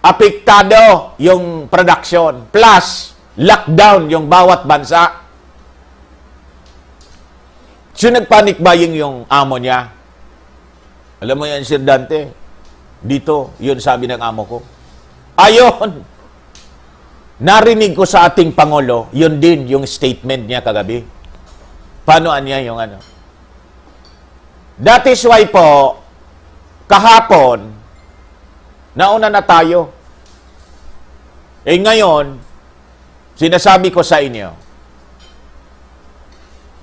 apektado yung production, plus lockdown yung bawat bansa. So, nagpanik buying yung amo niya. Alam mo yan, Sir Dante, dito, yun sabi ng amo ko. Ayon, narinig ko sa ating Pangulo, yun din yung statement niya kagabi. Paano niya yung ano? That is why po, kahapon, nauna na tayo. Eh ngayon, sinasabi ko sa inyo,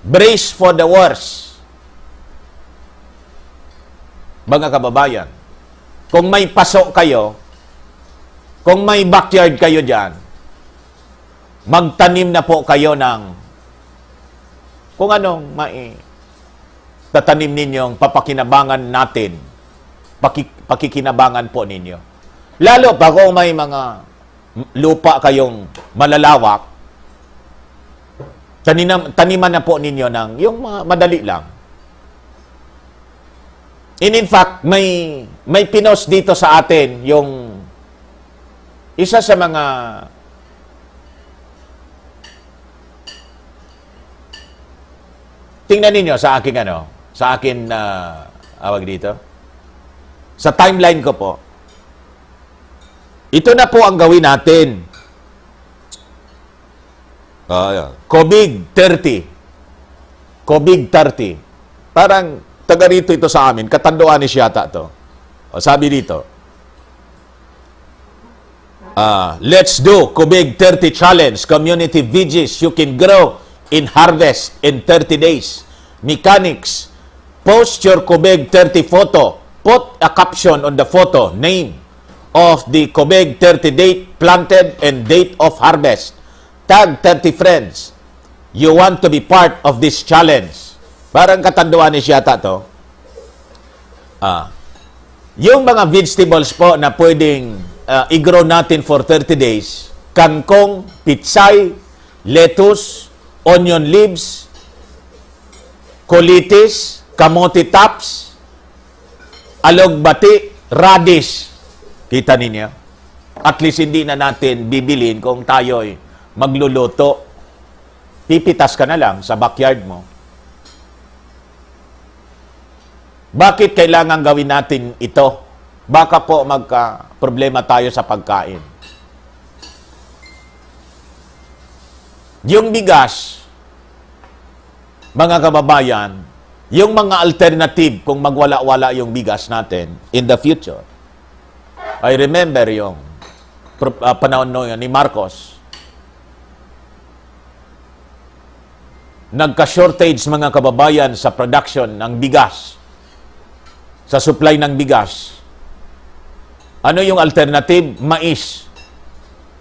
brace for the worst. Mga kababayan, kung may pasok kayo, kung may backyard kayo dyan, magtanim na po kayo ng kung anong tatanim ninyong papakinabangan natin, pakikinabangan po ninyo. Lalo pa kung may mga lupa kayong malalawak, taniman na po ninyo ng yung mga madali lang. In fact, may pinost dito sa atin yung isa sa mga tingnan ninyo sa aking awag dito. Sa timeline ko po. Ito na po ang gawin natin. COVID 30. COVID 30. Parang taga rito ito sa amin. Katanduan ni Siyata to. O, sabi dito. Let's do COVID 30 challenge. Community veggies you can grow in harvest in 30 days. Mechanics. Post your COVID 30 photo. Put a caption on the photo. Name of the COVID 30 date planted and date of harvest. Tag 30 friends. You want to be part of this challenge. Parang katanduan ni Siyata to. Yung mga vegetables po na pwedeng i-grow natin for 30 days, kangkong, pitsay, lettuce, onion leaves, colitis, kamote tops, alugbati, radish. Kita ninyo? At least hindi na natin bibilin kung tayo'y magluluto. Pipitas ka na lang sa backyard mo. Bakit kailangan gawin natin ito? Baka po magka-problema tayo sa pagkain. Yung bigas, mga kababayan, yung mga alternative kung magwala-wala yung bigas natin in the future. I remember yung panahon ni Marcos. Nagka-shortage mga kababayan sa production ng bigas. Sa supply ng bigas. Ano yung alternative? Mais.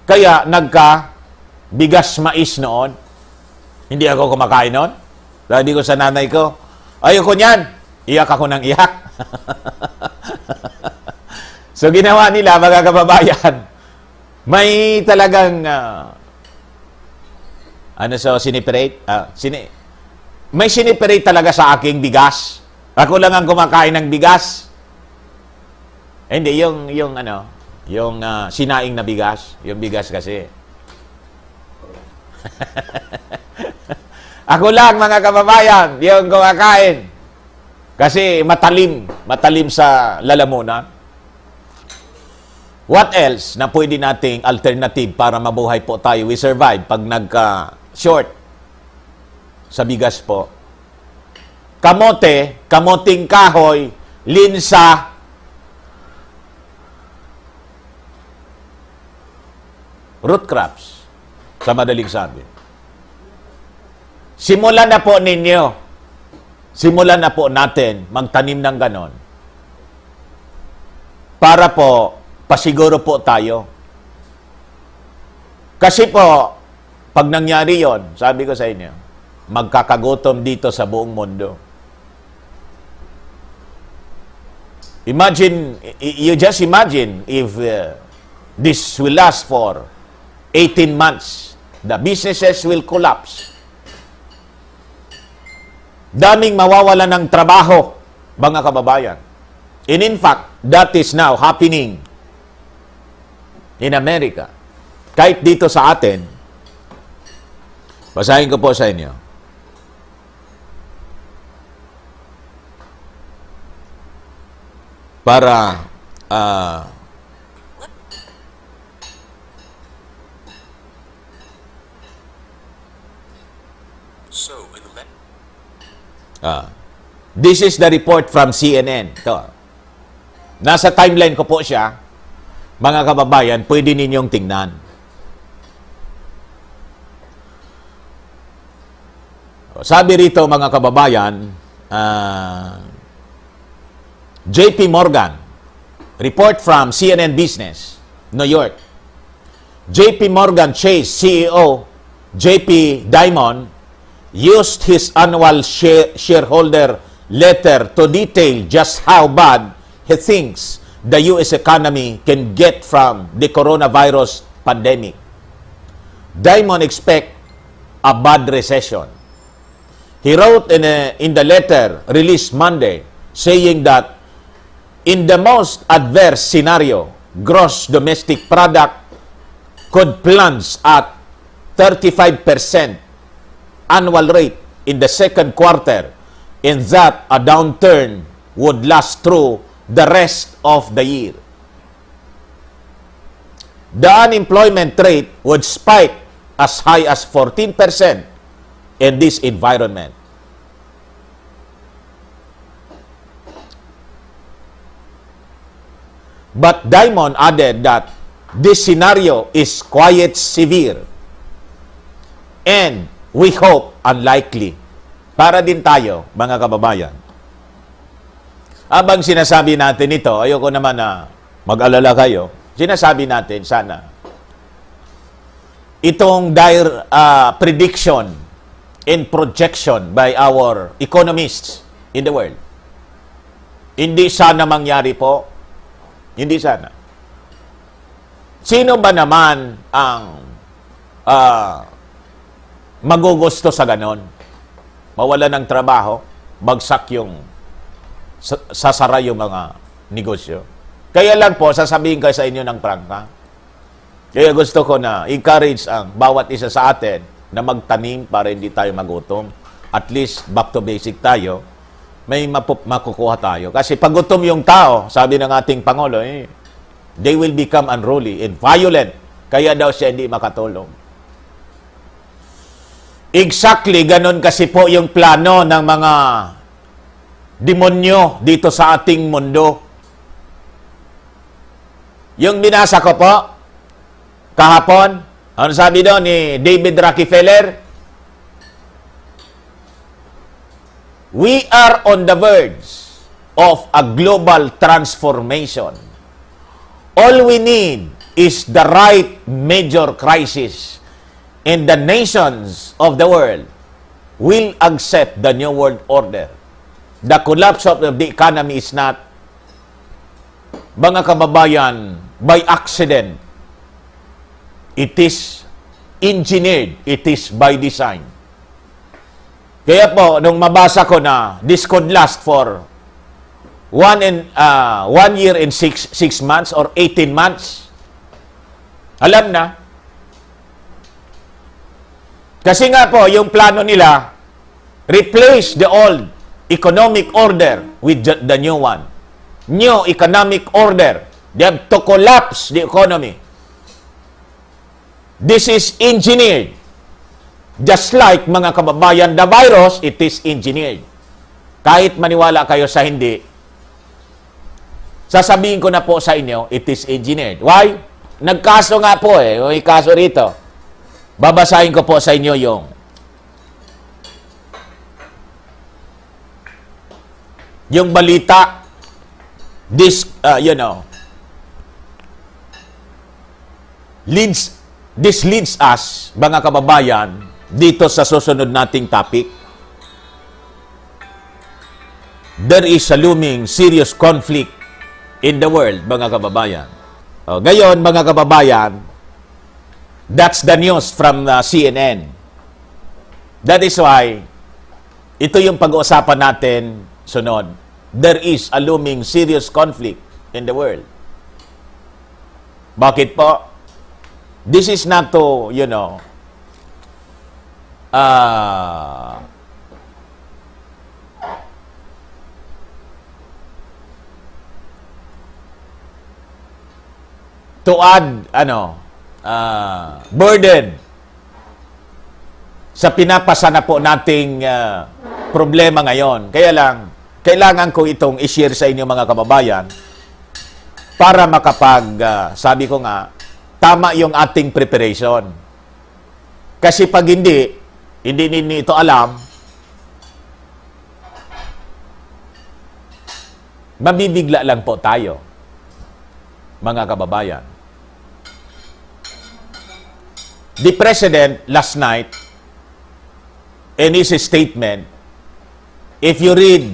Kaya nagka-bigas mais noon. Hindi ako kumakain noon. Sabi ko sa nanay ko, ayoko niyan. Iyak ako ng iyak. So ginawa nila, mga kababayan, may talagang siniperate? May siniperate talaga sa aking bigas. Ako lang ang kumakain ng bigas. Hindi, yung sinaing na bigas. Yung bigas kasi. Ako lang, mga kababayan, yung kumakain. Kasi matalim sa lalamunan. What else na pwede nating alternative para mabuhay po tayo? We survive pag nagka-short sa bigas po. Kamote, kamoting kahoy, linsa, root crops, sa madaling sabi. Simulan na po ninyo. Simulan na po natin magtanim ng ganon. Para po, pasiguro po tayo. Kasi po, pag nangyari yon, sabi ko sa inyo, magkakagutom dito sa buong mundo. You just imagine if this will last for 18 months. The businesses will collapse. Daming mawawala ng trabaho, mga kababayan. And in fact, that is now happening. in America. Kahit dito sa atin, basahin ko po sa inyo. Para this is the report from CNN. Ito. Nasa timeline ko po siya. Mga kababayan, pwede ninyong tingnan. Sabi rito mga kababayan, JP Morgan, report from CNN Business, New York. JP Morgan Chase CEO JP Dimon used his annual shareholder letter to detail just how bad he thinks the U.S. economy can get from the coronavirus pandemic. Dimon expects a bad recession. He wrote in the letter released Monday saying that in the most adverse scenario, gross domestic product could plunge at 35% annual rate in the second quarter, and that a downturn would last through the rest of the year. The unemployment rate would spike as high as 14% in this environment. But Dimon added that this scenario is quite severe and we hope unlikely. Para din tayo, mga kababayan. Habang sinasabi natin ito, ayoko naman na mag-alala kayo, sinasabi natin sana itong dire prediction and projection by our economists in the world. Hindi sana mangyari po. Hindi sana. Sino ba naman ang magugusto sa ganon? Mawala ng trabaho, bagsak yung sasara yung mga negosyo. Kaya lang po, sasabihin ko sa inyo ng prangka. Kaya gusto ko na encourage ang bawat isa sa atin na magtanim para hindi tayo magutom. At least, back to basic tayo, may makukuha tayo. Kasi pag gutom yung tao, sabi ng ating Pangulo, they will become unruly and violent. Kaya daw siya hindi makatulong. Exactly, ganun kasi po yung plano ng mga demonyo dito sa ating mundo. Yung binasa ko po, kahapon, ano sabi doon ni David Rockefeller? We are on the verge of a global transformation. All we need is the right major crisis, and the nations of the world will accept the new world order. The collapse of the economy is not, mga kababayan, by accident. It is engineered. It is by design. Kaya po, nung mabasa ko na this could last for 1 year and 6 months or 18 months, alam na. Kasi nga po, yung plano nila, replace the old economic order with the new one. New economic order. They have to collapse the economy. This is engineered. Just like, mga kababayan, the virus, it is engineered. Kahit maniwala kayo sa hindi, sasabihin ko na po sa inyo, it is engineered. Why? Nagkaso nga po may kaso rito. Babasahin ko po sa inyo yung balita. This, this leads us, mga kababayan, dito sa susunod nating topic. There is a looming serious conflict in the world, mga kababayan. Ngayon, mga kababayan, that's the news from CNN. That is why, ito yung pag-uusapan natin sunod. There is a looming serious conflict in the world. Bakit po? this is not to, you know, to add, burden sa pinapasana po nating problema ngayon. Kaya lang, kailangan ko itong i-share sa inyo mga kababayan para sabi ko nga, tama yung ating preparation. Kasi pag hindi ninyo ito alam, mabibigla lang po tayo, mga kababayan. The President last night, in his statement, if you read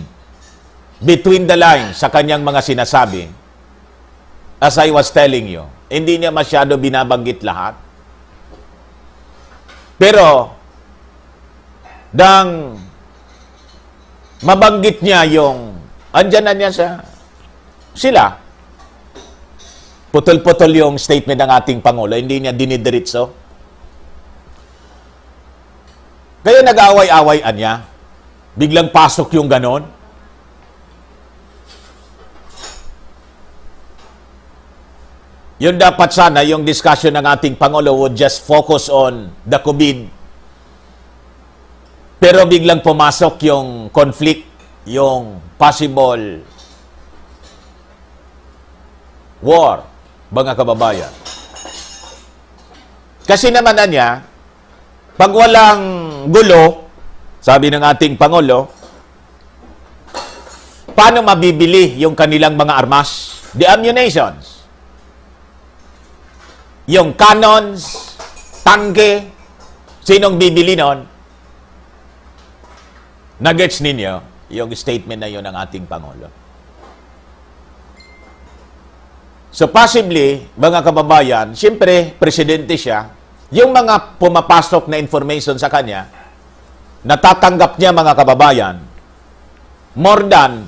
between the lines sa kanyang mga sinasabi, as I was telling you, hindi niya masyado binabanggit lahat. Pero, dang mabanggit niya yung, andyan na niya sila, putol-putol yung statement ng ating Pangulo, hindi niya dinidiritso. Kaya nag-away-awayan niya. Biglang pasok yung ganon. Yun dapat sana, yung discussion ng ating Pangulo would just focus on the COVID. Pero biglang pumasok yung conflict, yung possible war, mga kababayan. Kasi naman niya, pag walang gulo, sabi ng ating Pangulo, paano mabibili yung kanilang mga armas? The ammunitions. Yung cannons, tangke, sinong bibili nun? Nagets ninyo yung statement na yun ng ating Pangulo. So possibly, mga kababayan, siyempre, presidente siya, yung mga pumapasok na information sa kanya, natatanggap niya mga kababayan, more than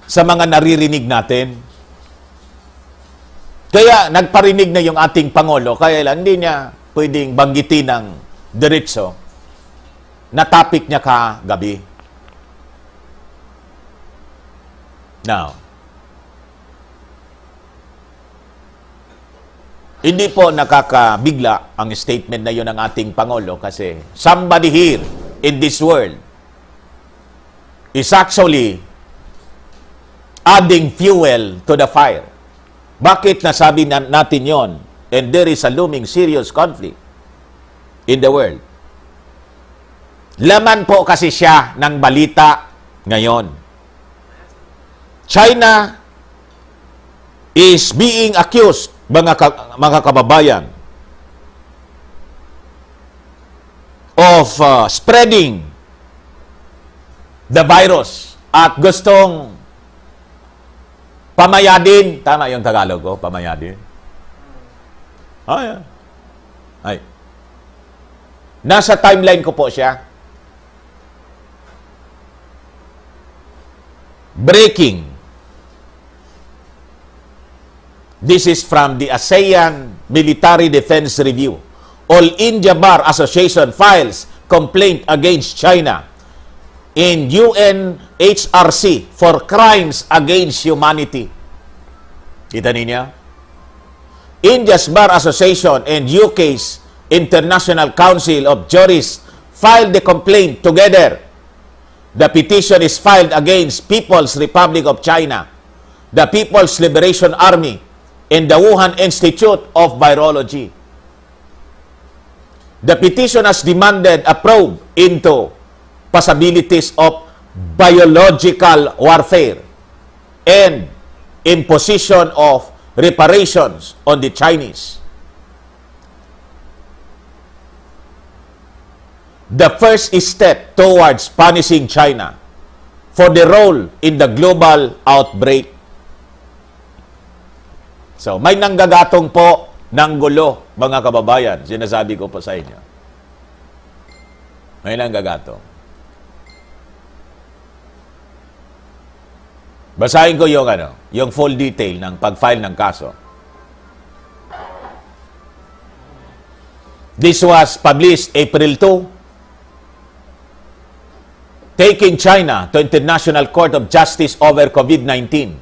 sa mga naririnig natin. Kaya nagparinig na yung ating Pangulo, kaya lang hindi niya pwedeng banggitin ng diretso na topic niya kagabi. Now, hindi po nakakabigla ang statement na yun ng ating Pangulo kasi somebody here in this world is actually adding fuel to the fire. Bakit nasabi natin yon? And there is a looming serious conflict in the world. Laman po kasi siya ng balita ngayon. China is being accused, mga kababayan, of spreading the virus at gustong pamayadin. Tama yung Tagalog ko, pamayadin. Ay. Nasa timeline ko po siya. Breaking. This is from the ASEAN Military Defense Review. All India Bar Association files complaint against China in UNHRC for crimes against humanity. Kita niya? India's Bar Association and UK's International Council of Jurists filed the complaint together. The petition is filed against People's Republic of China, the People's Liberation Army, and the Wuhan Institute of Virology. The petition has demanded a probe into possibilities of biological warfare and imposition of reparations on the Chinese. The first step towards punishing China for the role in the global outbreak. So, may nanggagatong po ng gulo, mga kababayan. Sinasabi ko po sa inyo. May nanggagatong. Basahin ko yung full detail ng pag-file ng kaso. This was published April 2, taking China to International Court of Justice over COVID-19.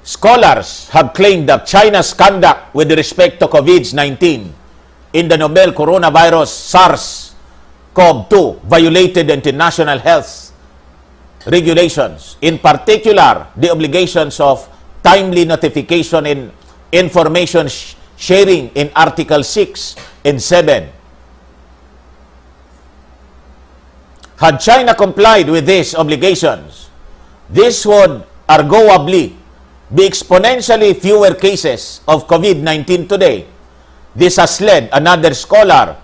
Scholars have claimed that China's conduct with respect to COVID-19 in the novel coronavirus SARS-CoV-2 violated international health regulations, in particular the obligations of timely notification and information sharing in Article 6 and 7. Had China complied with these obligations, this would arguably be exponentially fewer cases of COVID-19 today. This has led another scholar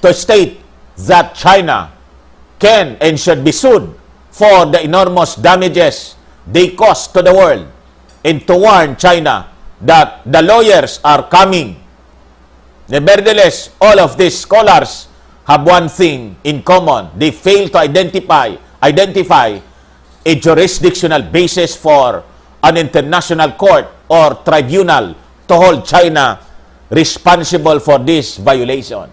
to state that China can and should be sued for the enormous damages they cause to the world, and to warn China that the lawyers are coming. Nevertheless, all of these scholars have one thing in common. They fail to identify a jurisdictional basis for an international court or tribunal to hold China responsible for this violation.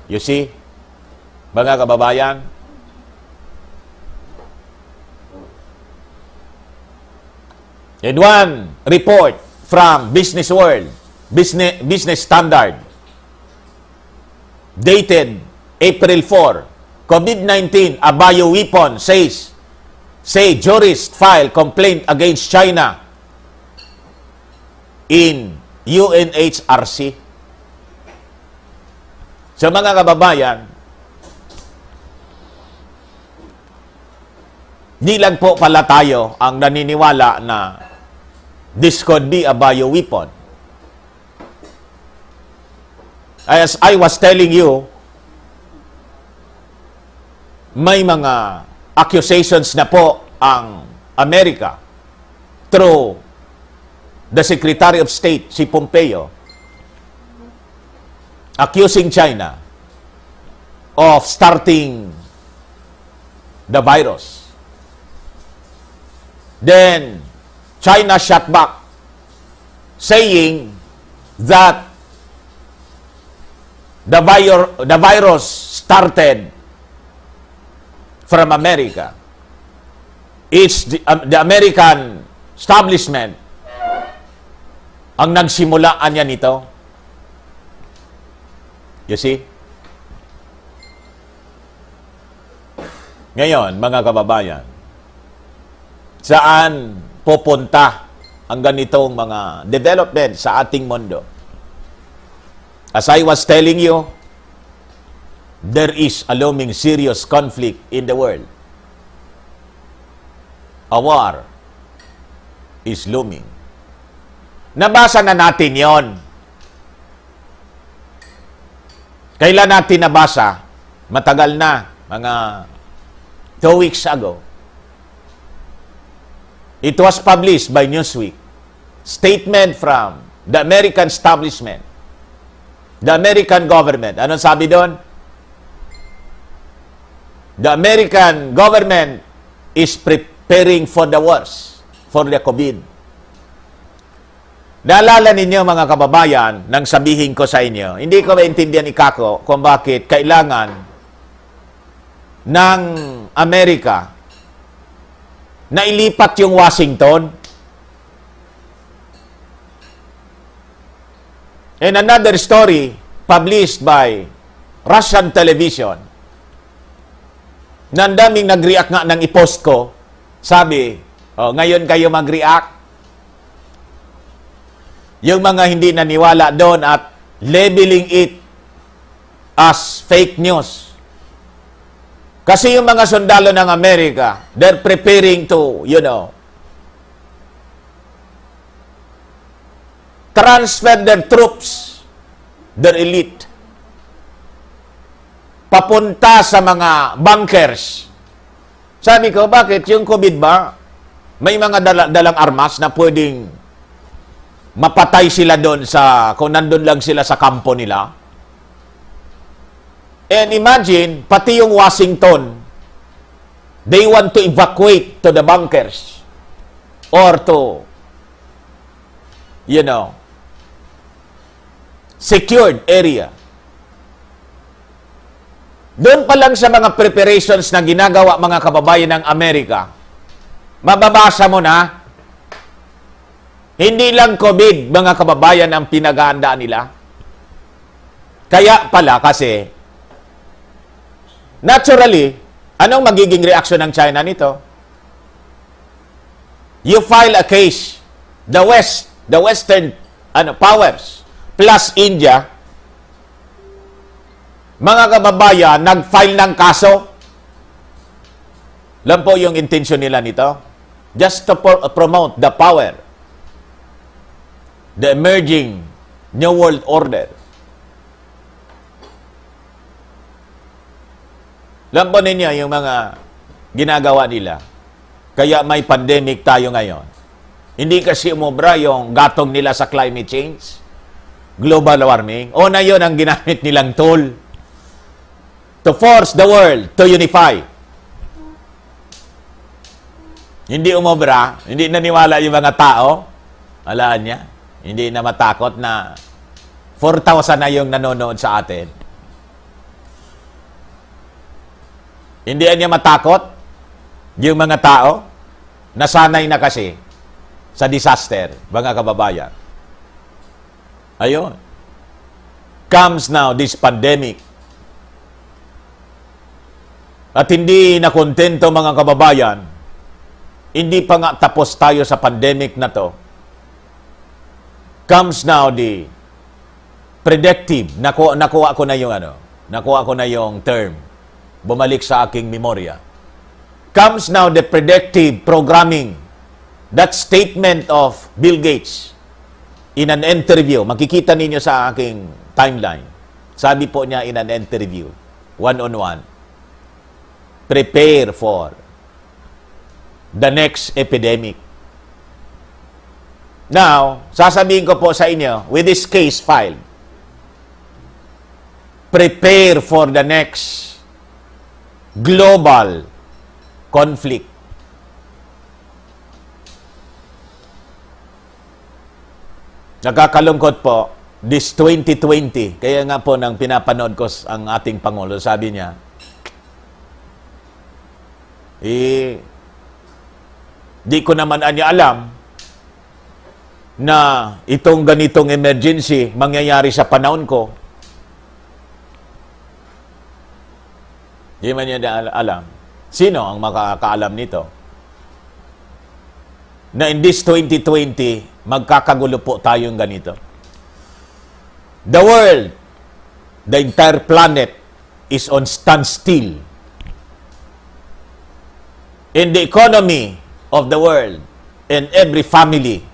You see, mga kababayan, in one report from Business World, Business Standard, dated April 4, COVID-19, a bioweapon, say jurists file complaint against China in UNHRC. So mga kababayan, di lang po pala tayo ang naniniwala na this could be a bioweapon. As I was telling you, may mga accusations na po ang Amerika through the Secretary of State, si Pompeo, accusing China of starting the virus. Then, China shot back, saying that the virus started from America. It's the American establishment ang nagsimulaan niya nito. You see? Ngayon, mga kababayan, saan pupunta ang ganitong mga development sa ating mundo? As I was telling you, there is a looming serious conflict in the world. A war is looming. Nabasa na natin yon. Kailan natin nabasa? Matagal na, mga 2 weeks ago. It was published by Newsweek. Statement from the American establishment, the American government. Anong sabi doon? The American government is preparing for the worst, for the COVID. Naalala ninyo mga kababayan, nang sabihin ko sa inyo, hindi ko maintindihan ikako kung bakit kailangan ng Amerika na ilipat yung Washington. And another story published by Russian television, na ang daming nag-react nga ng i-post ko. Sabi, ngayon kayo mag-react. Yung mga hindi naniwala doon at labeling it as fake news. Kasi yung mga sundalo ng Amerika, they're preparing to, transfer their troops, their elite, papunta sa mga bunkers. Sabi ko, bakit? Yung COVID ba, may mga dalang armas na pwedeng mapatay sila doon kung nandun lang sila sa kampo nila. And imagine, pati yung Washington, They want to evacuate to the bunkers or to, secured area. Doon pa lang sa mga preparations na ginagawa mga kababayan ng Amerika, mababasa mo na, hindi lang COVID, mga kababayan, ang pinag-aandaan nila. Kaya pala kasi, naturally, anong magiging reaksyon ng China nito? You file a case, the Western powers, plus India, mga kababayan, nag-file ng kaso. Alam po yung intention nila nito? Just to promote the power, the emerging New World Order. Alam po ninyo yung mga ginagawa nila. Kaya may pandemic tayo ngayon. Hindi kasi umubra yung gatong nila sa climate change, global warming. O na yun ang ginamit nilang tool to force the world to unify. Hindi umubra, hindi naniwala yung mga tao. Alaan niya, hindi na matakot na 4,000 na yung nanonood sa atin. Hindi niya matakot yung mga tao. Nasanay na kasi sa disaster, mga kababayan. Ayun. Comes now this pandemic. At hindi na kontento, mga kababayan, hindi pa nga tapos tayo sa pandemic na to. Comes now the predictive. Nakuha ko na yung term. Bumalik sa aking memorya. Comes now the predictive programming. That statement of Bill Gates in an interview. Makikita ninyo sa aking timeline. Sabi po niya in an interview, one-on-one, prepare for the next epidemic. Now, sasabihin ko po sa inyo, with this case filed, prepare for the next global conflict. Nakakalungkot po, this 2020, kaya nga po nang pinapanood ko ang ating Pangulo, sabi niya, di ko naman alam na itong ganitong emergency mangyayari sa panahon ko. Di man niya alam. Sino ang makakaalam nito? Na in this 2020, magkakagulo po tayong ganito. The world, the entire planet is on standstill. In the economy of the world and every family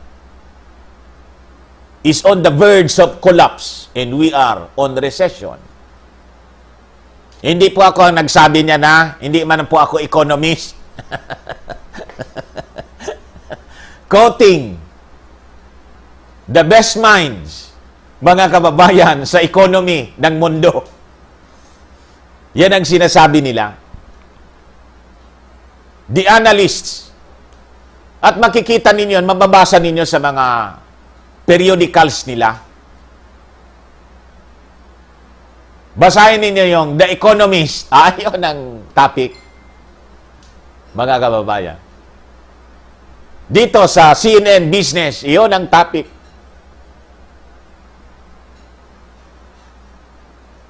is on the verge of collapse and we are on recession. Hindi po ako ang nagsabi niya na, hindi man po ako economist. Quoting the best minds, mga kababayan, sa economy ng mundo. Yan ang sinasabi nila. The analysts. At makikita ninyo, mababasa ninyo sa mga periodicals nila. Basahin ninyo yung The Economist. Ayun ang topic, mga kababayan. Dito sa CNN Business, iyon ang topic.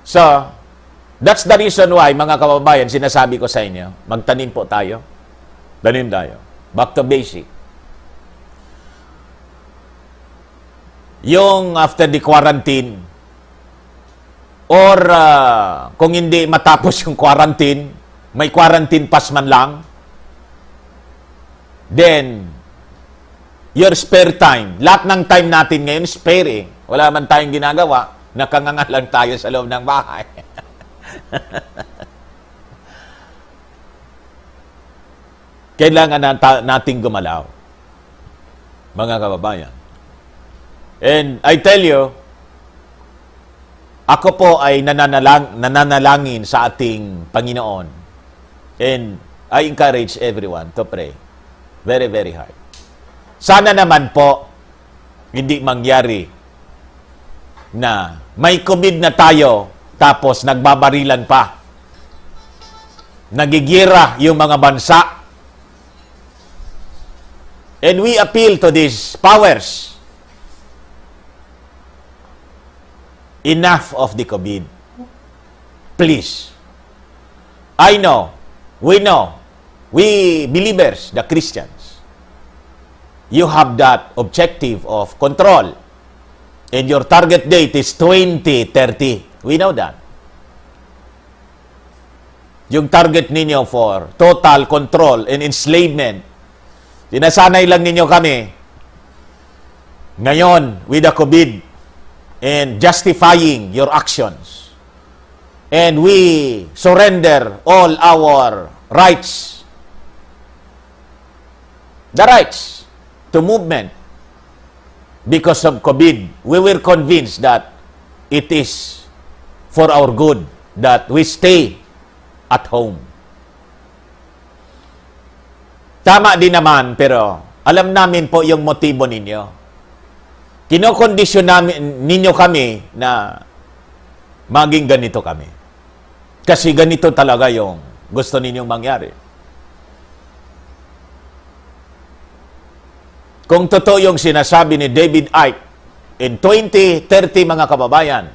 So, that's the reason why, mga kababayan, sinasabi ko sa inyo, magtanim po tayo. Tanim tayo. Back to basic. Yung after the quarantine, or kung hindi matapos yung quarantine, may quarantine pass man lang, then, your spare time, lahat ng time natin ngayon, spare eh. Wala man tayong ginagawa, nakanganga lang tayo sa loob ng bahay. Kailangan nating gumalaw, mga kababayan. And I tell you, ako po ay nananalangin sa ating Panginoon. And I encourage everyone to pray. Very, very hard. Sana naman po, hindi mangyari na may COVID na tayo, tapos nagbabarilan pa. Nagigira yung mga bansa. And we appeal to these powers. Enough of the COVID. Please. I know, we believers, the Christians, you have that objective of control. And your target date is 2030. We know that. Yung target ninyo for total control and enslavement, sinasanay lang ninyo kami ngayon with the COVID and justifying your actions. And we surrender all our rights. The rights to movement. Because of COVID, we were convinced that it is for our good that we stay at home. Tama din naman, pero alam namin po yung motibo ninyo. Kinokondisyon ninyo kami na maging ganito kami. Kasi ganito talaga yung gusto ninyong mangyari. Kung totoo yung sinasabi ni David Icke, in 2030 mga kababayan,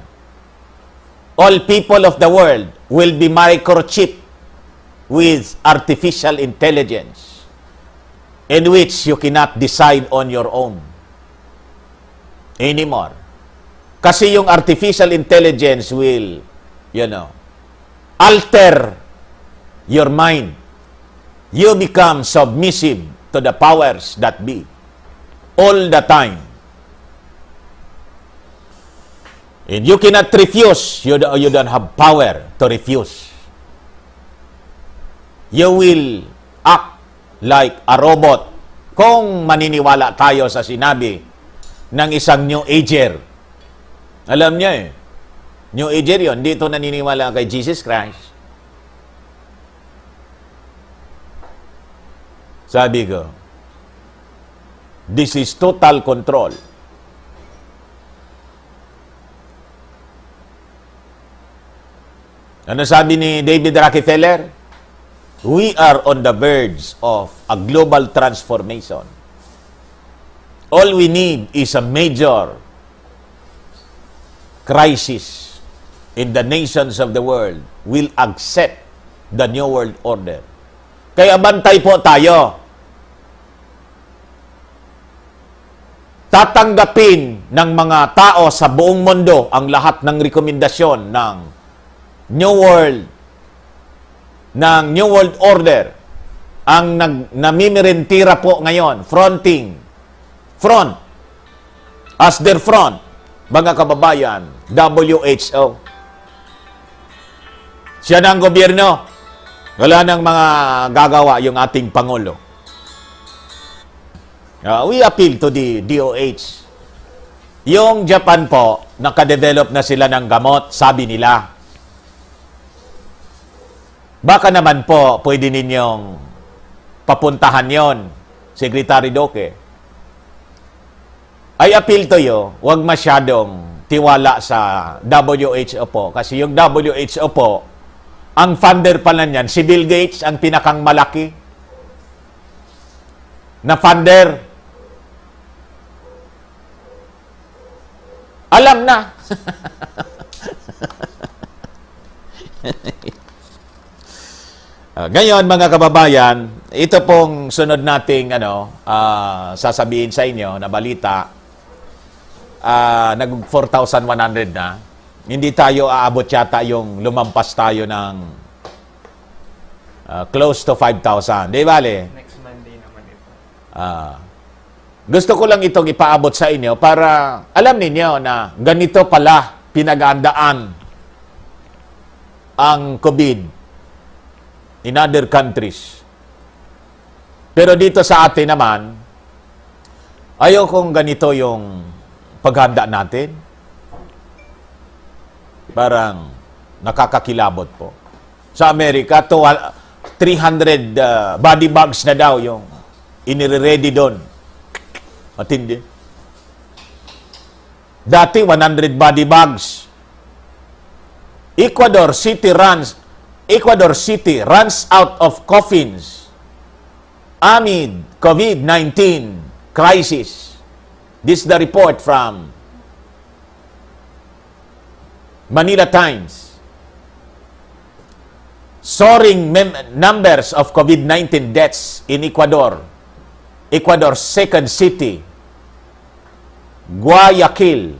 all people of the world will be microchipped with artificial intelligence in which you cannot decide on your own anymore. Kasi yung artificial intelligence will, alter your mind. You become submissive to the powers that be all the time. And you cannot refuse. You don't have power to refuse. You will act like a robot kung maniniwala tayo sa sinabi ng isang New Ager. Alam niya New Ager yun, dito naniniwala kay Jesus Christ. Sabi ko, this is total control. Ano sabi ni David Rockefeller? We are on the verge of a global transformation. All we need is a major crisis in the nations of the world will accept the New World Order. Kaya bantay po tayo. Tatanggapin ng mga tao sa buong mundo ang lahat ng rekomendasyon ng New World Order. Ang namimirentira po ngayon, front, as their front, mga kababayan, WHO. Siya na ang gobyerno. Wala nang mga gagawa yung ating Pangulo. We appeal to the DOH. Yung Japan po, nakadevelop na sila ng gamot, sabi nila. Baka naman po, pwede ninyong papuntahan yon, Secretary Doke. I appeal to you, huwag masyadong tiwala sa WHO po. Kasi yung WHO po, ang funder pala niyan, si Bill Gates, ang pinakang malaki na funder. Alam na. Ngayon, mga kababayan, ito pong sunod nating sasabihin sa inyo na balita, nag 4,100 na. Hindi tayo aabot yata yung lumampas tayo ng close to 5,000. Di bale? Next Monday naman ito. Gusto ko lang itong ipaabot sa inyo para alam ninyo na ganito pala pinagandaan ang COVID in other countries. Pero dito sa atin naman, ayaw kong ganito yung paghanda natin. Parang nakakakilabot po. Sa Amerika, 3 300 body bags na daw yung inire-ready doon. Matindi. Dati 100 body bags. Ecuador City runs out of coffins amid COVID-19 crisis. This is the report from Manila Times. Soaring numbers of COVID-19 deaths in Ecuador. Ecuador's second city, Guayaquil,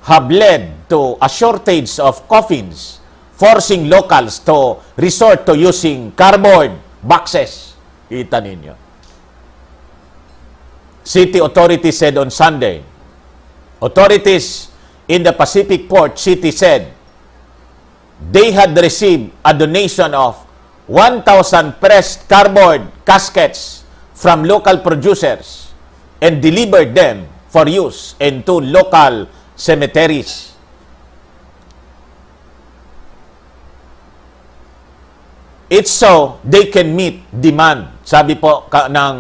have led to a shortage of coffins, forcing locals to resort to using cardboard boxes. Kita ninyo. City authorities said on Sunday. Authorities in the Pacific Port City said they had received a donation of 1,000 pressed cardboard caskets from local producers and delivered them for use in 2 local cemeteries. It's so they can meet demand. Sabi po ng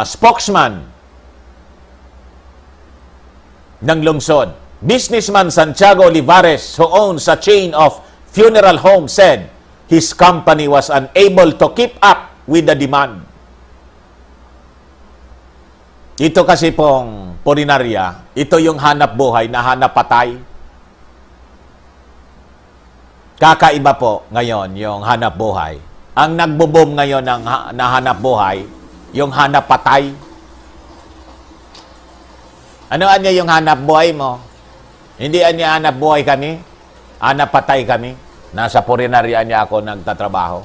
spokesman ng lungsod. Businessman Santiago Olivares, who owns a chain of funeral homes, said his company was unable to keep up with the demand. Ito kasi pong purinarya, ito yung hanap buhay na hanap patay. Kakaiba po ngayon yung hanap buhay. Ang nagbo-boom ngayon ng na hanap buhay, yung hanap patay. Ano anya yung hanap buhay mo? Hindi anya hanap buhay kami, hanap patay kami. Nasa purinarya niya ako nagtatrabaho.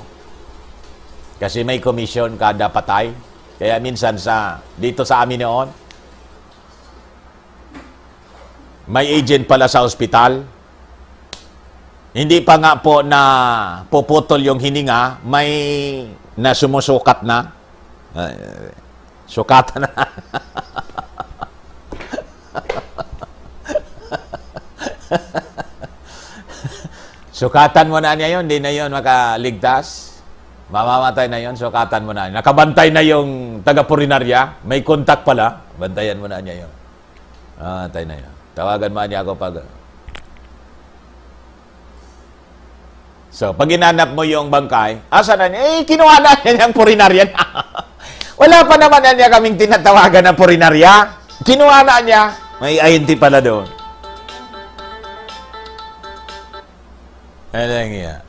Kasi may komisyon kada patay. Kaya minsan dito sa amin noon, may agent pala sa ospital. Hindi pa nga po na puputol yung hininga, may nasumusukat na. Sukatan na. Sukatan mo na niya yun, hindi na yun makaligtas. Mamamatay na yon, sukatan mo na. Nakabantay na yung taga-purinarya. May kontak pala. Bantayan mo na niya yon. Tay na yon. Tawagan mo niya ako pag... So, pag inanap mo yung bangkay, asa na niya? Kinuha na niya yung purinarya na. Wala pa naman na niya kaming tinatawagan ng purinarya. Kinuha na niya. May INT pala doon. Ano nga?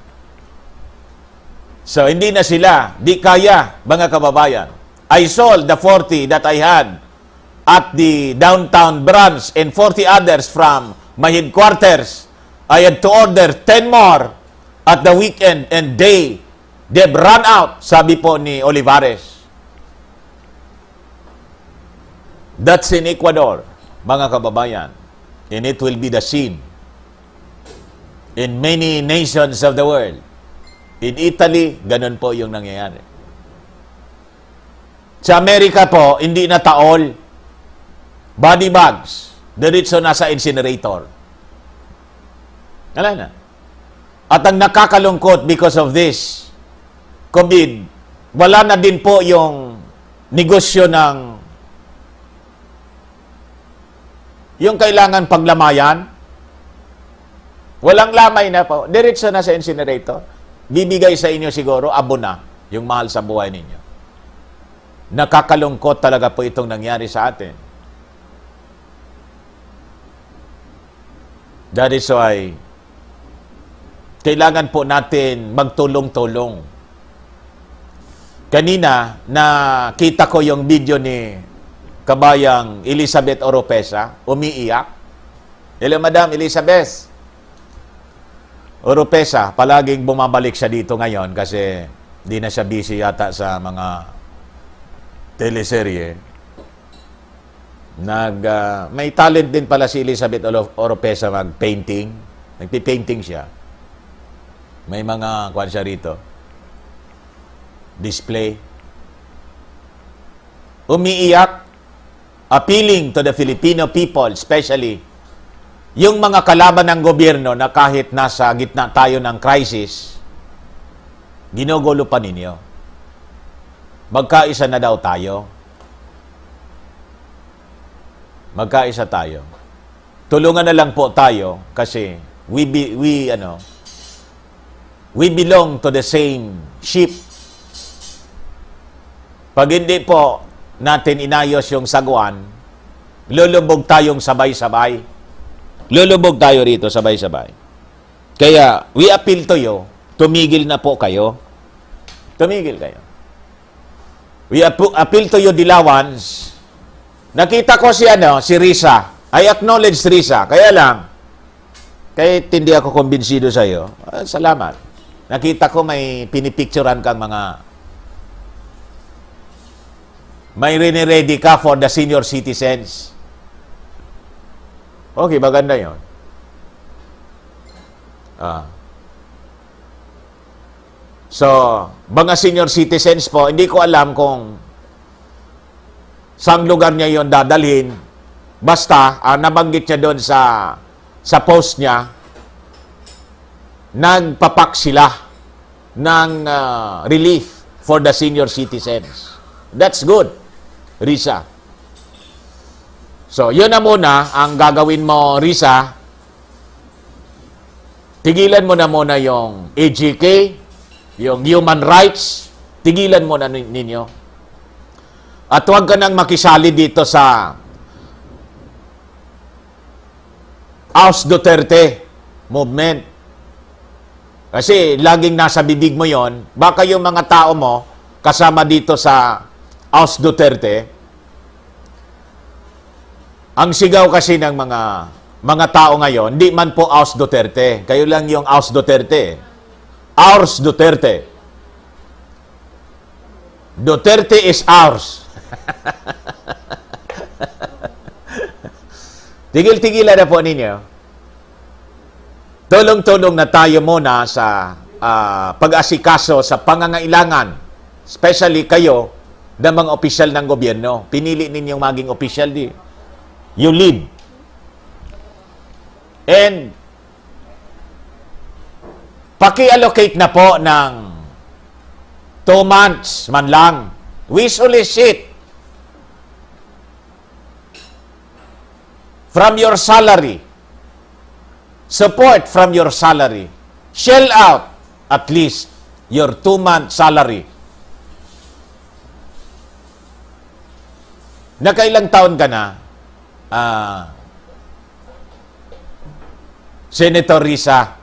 So, hindi na sila. Di kaya, mga kababayan. I sold the 40 that I had at the downtown branch and 40 others from my headquarters. I had to order 10 more at the weekend and they've run out, sabi po ni Olivares. That's in Ecuador, mga kababayan. And it will be the scene in many nations of the world. In Italy, ganun po yung nangyayari. Sa Amerika po, hindi na taol. Body bags. Diretso na sa incinerator. Wala na. At ang nakakalungkot because of this COVID, wala na din po yung negosyo ng yung kailangan paglamayan. Walang lamay na po. Diretso na sa incinerator. Bibigay sa inyo siguro, abona, yung mahal sa buhay ninyo. Nakakalungkot talaga po itong nangyari sa atin. That is why, kailangan po natin magtulong-tulong. Kanina, nakita ko yung video ni kabayang Elizabeth Oropesa, umiiyak. Hello, Madam Elizabeth. Oropesa, palaging bumabalik siya dito ngayon kasi di na siya busy yata sa mga teleserye. May talent din pala si Elizabeth Oropesa mag-painting. Nagpi-painting siya. May mga kwan siya rito. Display. Umiiyak, appealing to the Filipino people, especially yung mga kalaban ng gobyerno na kahit nasa gitna tayo ng crisis, Ginugulo pa ninyo. Magkaisa na daw tayo. Magkaisa tayo. Tulungan na lang po tayo kasi we belong to the same ship. Pag hindi po natin inayos yung sagwan, lulubog tayong sabay-sabay. Lulubog tayo rito sabay-sabay. Kaya, we appeal to you, tumigil na po kayo. Tumigil kayo. We appeal to you, Dilawans. Nakita ko si Risa. I acknowledge Risa. Kaya lang, kahit hindi ako kumbinsido sa iyo, salamat. Nakita ko may pinipicturan kang may rini-ready ka for the senior citizens. Okay, maganda yun. So, mga senior citizens po, hindi ko alam kung saang lugar niya yon dadalhin. Basta, nabanggit niya doon sa post niya, nagpapak sila ng relief for the senior citizens. That's good, Risa. So, yun na muna ang gagawin mo, Risa. Tigilan mo na muna yung AGK, yung human rights, tigilan mo na ninyo. At huwag ka nang makisali dito sa House Duterte movement. Kasi laging nasa bibig mo yon, baka yung mga tao mo kasama dito sa House Duterte, ang sigaw kasi ng mga tao ngayon, hindi man po House Duterte. Kayo lang yung House Duterte. Ours Duterte. Duterte is ours. Tigil-tigilan na po ninyo. Tulong-tulong na tayo muna sa pag-asikaso sa pangangailangan, especially kayo na mga opisyal ng gobyerno. Pinili ninyong maging opisyal di. You lead. And paki-allocate na po ng 2 months man lang. We solicit from your salary, support from your salary, shell out at least your 2-month salary. Nakailang taon ka na, Senator Risa?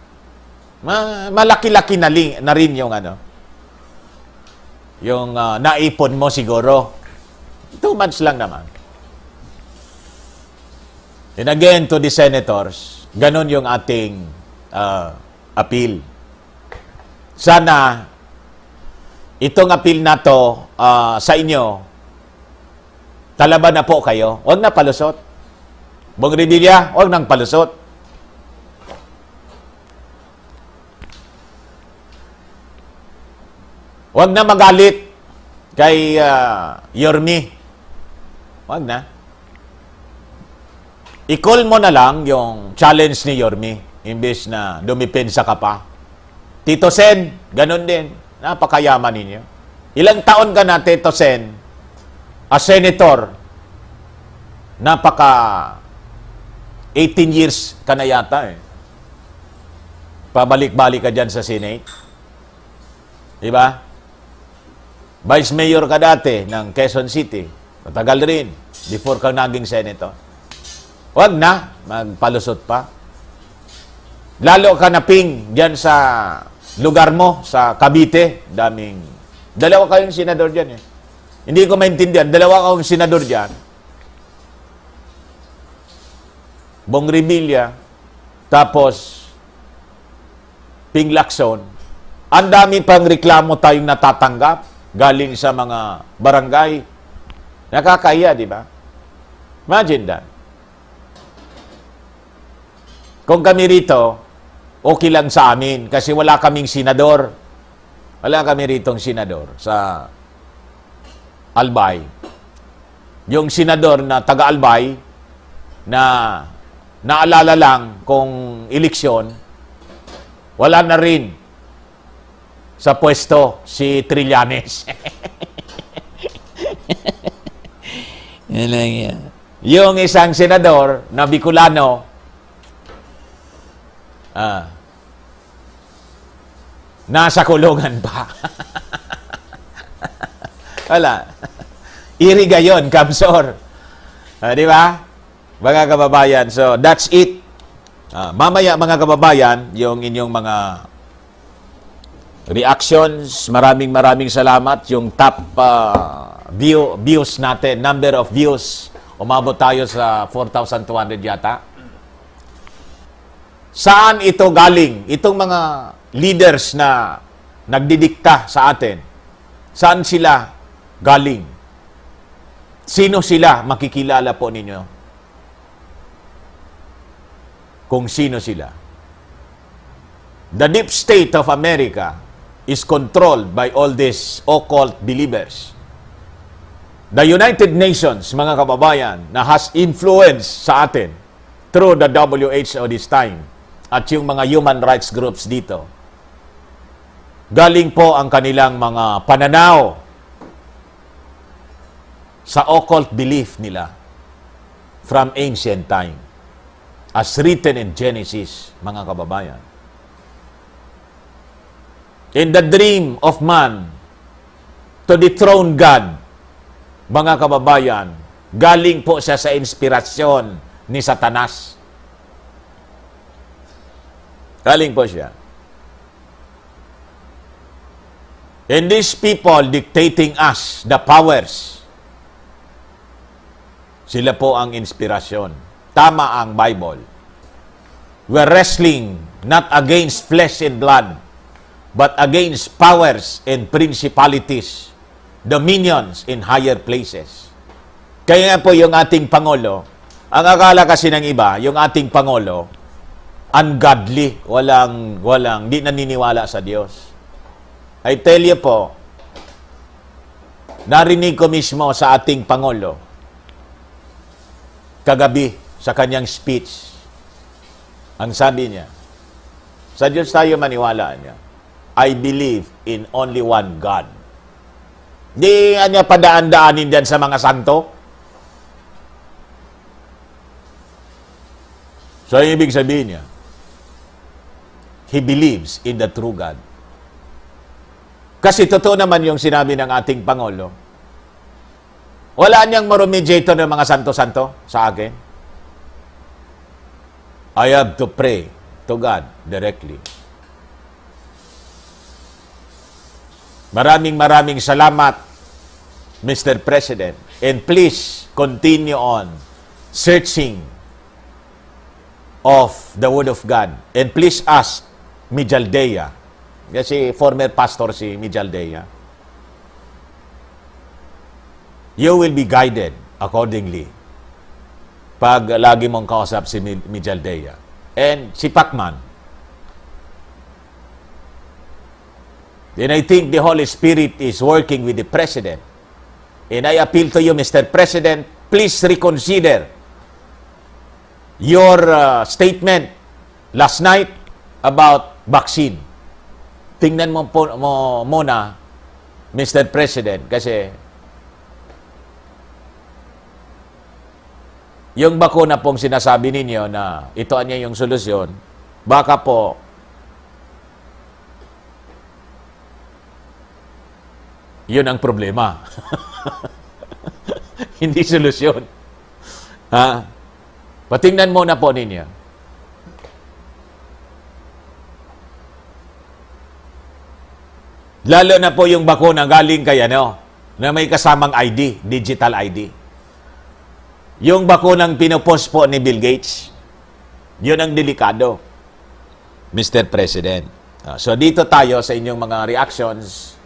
Malaki-laki na rin yung yung naipon mo siguro. 2 months lang naman. And again, to the senators, ganun yung ating appeal. Sana, itong appeal na to sa inyo, talaban na po kayo. Huwag na palusot. Bong Revilla, huwag nang palusot. Huwag na magalit kay Yorme. Huwag na. I-call mo na lang yung challenge ni Yorme imbes na dumipensa ka pa. Tito Sen, ganun din. Napakayaman ninyo. Ilang taon ka na, Tito Sen, as senator, 18 years ka na yata eh. Pabalik-balik ka dyan sa Senate. Diba? Vice Mayor ka dati ng Quezon City. Matagal rin before ka naging senator. Huwag na, magpalusot pa. Lalo ka na ping dyan sa lugar mo, sa Cavite. Dalawa kayong senador dyan eh. Hindi ko maintindihan, dalawa kayong senador dyan. Bong Revilla, tapos Ping Lacson. Ang dami pang reklamo tayong natatanggap galing sa mga barangay. Nakakahiya, di ba? Imagine that. Kung kami rito, okay lang sa amin kasi wala kaming senador. Wala kami ritong senador sa Albay. Yung senador na taga-Albay na naalala lang kung eleksyon, wala na rin. sa pwesto si Trillanes. Yan lang yan. Yung isang senador na Bicolano, nasa kulungan pa. Wala. Iriga yun, Kamsor. Di ba? Mga kababayan, so that's it. Mamaya mga kababayan, yung inyong mga reactions, maraming salamat. Yung top views natin, number of views, umabot tayo sa 4,200 yata. Saan ito galing? Itong mga leaders na nagdidikta sa atin, saan sila galing? Sino sila? Makikilala po ninyo kung sino sila. The deep state of America is controlled by all these occult believers. The United Nations, mga kababayan, na has influence sa atin through the WHO this time at yung mga human rights groups dito. Galing po ang kanilang mga pananaw sa occult belief nila from ancient time as written in Genesis, mga kababayan. In the dream of man to dethrone God, mga kababayan, galing po siya sa inspirasyon ni Satanas. Galing po siya. And these people dictating us the powers, sila po ang inspirasyon. Tama ang Bible. We're wrestling not against flesh and blood, but against powers and principalities, dominions in higher places. Kaya nga po yung ating Pangulo, ang akala kasi ng iba, yung ating Pangulo, ungodly, di naniniwala sa Diyos. I tell you po, narinig ko mismo sa ating Pangulo, kagabi, sa kanyang speech, ang sabi niya, sa Diyos tayo maniwala niya, I believe in only one God. Di niya padaan-daanin dyan sa mga santo. So, ibig sabihin niya, he believes in the true God. Kasi totoo naman yung sinabi ng ating Pangulo. Wala niyang marumediator ng mga santo-santo sa akin. I have to pray to God directly. Maraming salamat, Mr. President. And please continue on searching of the Word of God. And please ask Mijaldea. Kasi former pastor si Mijaldea. You will be guided accordingly pag lagi mong kausap si Mijaldea. And si Pacman. Then I think the Holy Spirit is working with the President. And I appeal to you, Mr. President, please reconsider your statement last night about vaccine. Tingnan mo muna, Mr. President, kasi yung bakuna pong sinasabi ninyo na ito niya yung solusyon, baka po yun ang problema. Hindi solusyon. Ha? Patingnan muna po ninyo. Lalo na po yung bakuna galing kay na may kasamang ID, digital ID. Yung bakunang pinopost po ni Bill Gates, yun ang delikado, Mr. President. So dito tayo sa inyong mga reactions,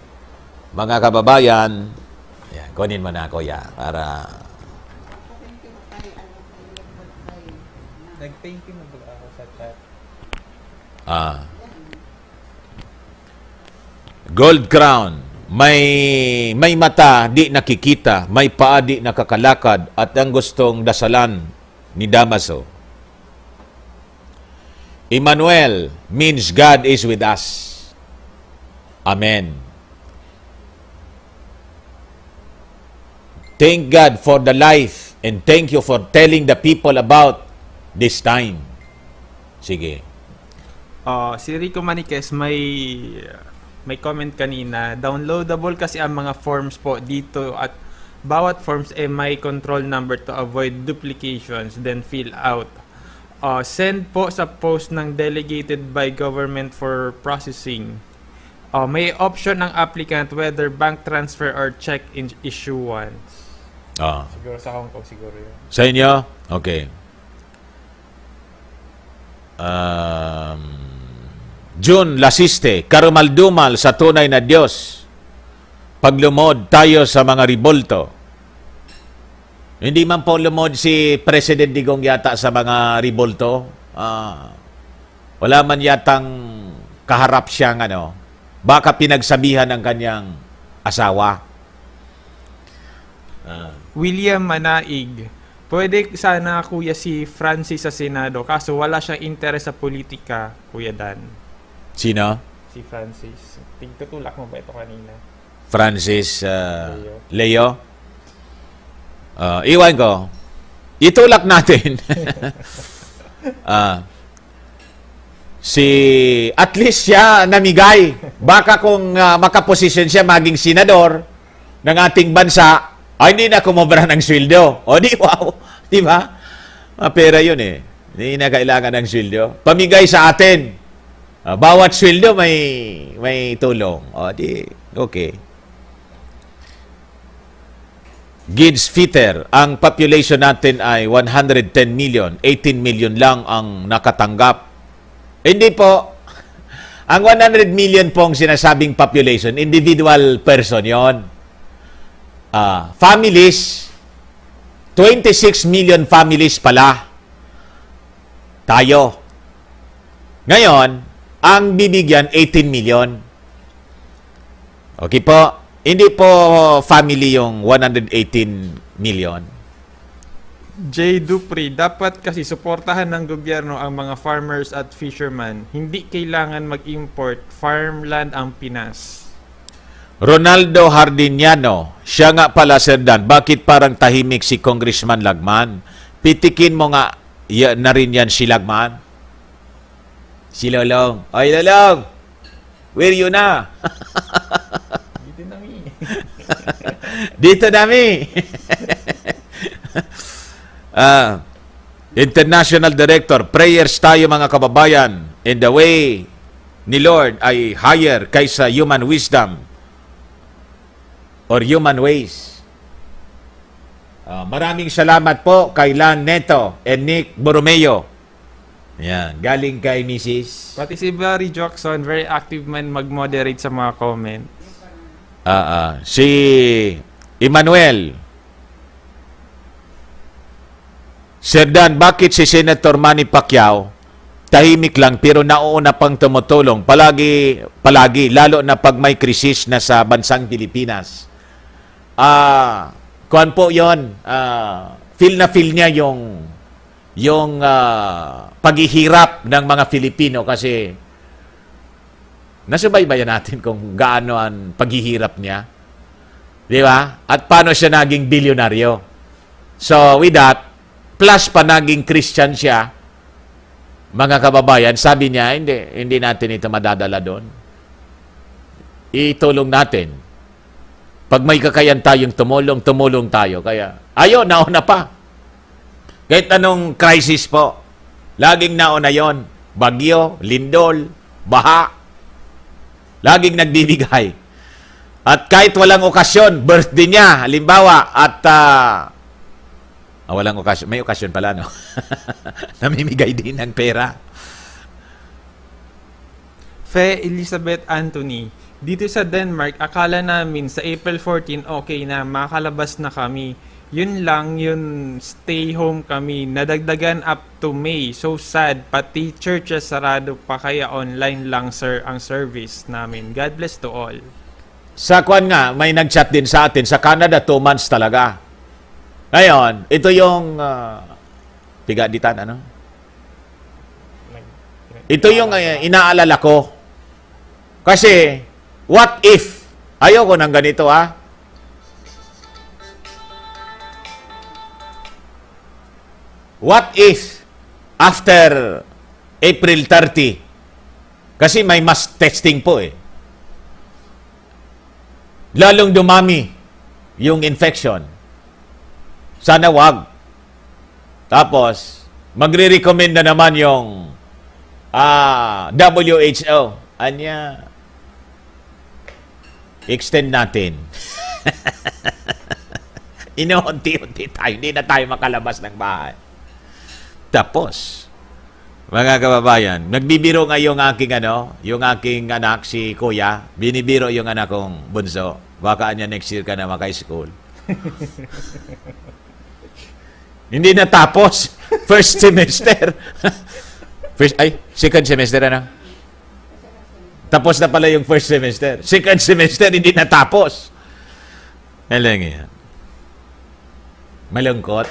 mga kababayan. Yan, kunin mo na, Kuya, para... Nag-thank you na ba ako sa chat? Gold crown. May mata di nakikita, may paa di nakakalakad, at ang gustong dasalan ni Damaso. Emmanuel means God is with us. Amen. Thank God for the life and thank you for telling the people about this time. Sige. Si Rico Maniquez may comment kanina. Downloadable kasi ang mga forms po dito at bawat forms may control number to avoid duplications, then fill out. Send po sa post ng delegated by government for processing. May option ng applicant whether bank transfer or check in issuance. Siguro sa Hong Kong siguro yun. Sa inyo? Okay. June Lasiste, karumaldumal sa tunay na Diyos. Paglumod tayo sa mga ribolto. Hindi man po lumod si President Digong yata sa mga ribolto. Wala man yatang kaharap siyang baka pinagsabihan ng kanyang asawa. William Manaig. Pwede sana kuya si Francis sa Senado kaso wala siyang interes sa politika, Kuya Dan. Sino? Si Francis. Tigtutulak mo ba ito kanina? Francis Leo. Iwan ko. Itulak natin. At least siya namigay. Baka kung makaposisyon siya maging senador ng ating bansa, hindi na kumobra ng sweldo. O di, wow. Di ba? Pera yun eh. Hindi na kailangan ng sweldo. Pamigay sa atin. Bawat sweldo may tulong. O di, okay. Gids Fitter, ang population natin ay 110 million. 18 million lang ang nakatanggap. Hindi po. Ang 100 million pong sinasabing population, individual person yon. Families, 26 million families pala. Tayo. Ngayon, ang bibigyan 18 million. Okay po. Hindi po family yung 118 million. J. Dupri, dapat kasi suportahan ng gobyerno ang mga farmers at fishermen. Hindi kailangan mag-import farmland ang Pinas. Ronaldo Hardiniano, siya nga pala, Sir Dan, bakit parang tahimik si Congressman Lagman? Pitikin mo nga na rin yan si Lagman. Si Lolong. Ay, Lolong! Where you na? Dito na mi. Dito nami. International Director, prayers tayo mga kababayan. In the way ni Lord ay higher kaysa human wisdom or human ways. Maraming salamat po kay Lan Neto and Nick Borromeo. Yan, galing kay Mrs. Pati si Barry Jackson, very active man mag-moderate sa mga comment. Si Emmanuel. Sir Dan, bakit si Senator Manny Pacquiao tahimik lang pero nauuna pang tumutulong palagi lalo na pag may krisis na sa bansang Pilipinas? Kuan po yon, feel na feel niya yung paghihirap ng mga Filipino kasi nasubaybayan natin kung gaano ang paghihirap niya. Di ba? At paano siya naging bilyonaryo. So, with that, plus pa naging Christian siya, mga kababayan, sabi niya, hindi natin ito madadala doon. Itulong natin. Pag may kakayan tayong tumulong tayo. Kaya, nauna pa. Kahit anong crisis po, laging nauna yon. Bagyo, lindol, baha. Laging nagbibigay. At kahit walang okasyon, birthday niya, halimbawa, at walang okasyon. May okasyon pala, no? Namimigay din ng pera. Fe Elizabeth Anthony, dito sa Denmark, akala namin sa April 14, okay na, makalabas na kami. Yun lang, stay home kami. Nadagdagan up to May. So sad. Pati churches sarado pa, kaya online lang, sir, ang service namin. God bless to all. Sa kwan nga, may nag-chat din sa atin. Sa Canada, 2 months talaga. Ngayon, ito yung pigaditan, ano? Ito yung inaalala ko. Kasi, What if? Ayoko ng ganito, ha? What if after April 30? Kasi may mass testing po eh. Lalong dumami yung infection. Sana wag. Tapos, magre-recommend na naman yung WHO. Anya, extend natin. Inuunti-unti tayo. Hindi na tayo makalabas ng bahay. Tapos, mga kababayan, nagbibiro nga yung aking anak, si Kuya, binibiro yung anak kong bunso. Baka niya next year ka na maka-school. Hindi na tapos. First semester. Second semester na. Tapos na pala yung first semester. Second semester, hindi na tapos. Alam yan. Malungkot.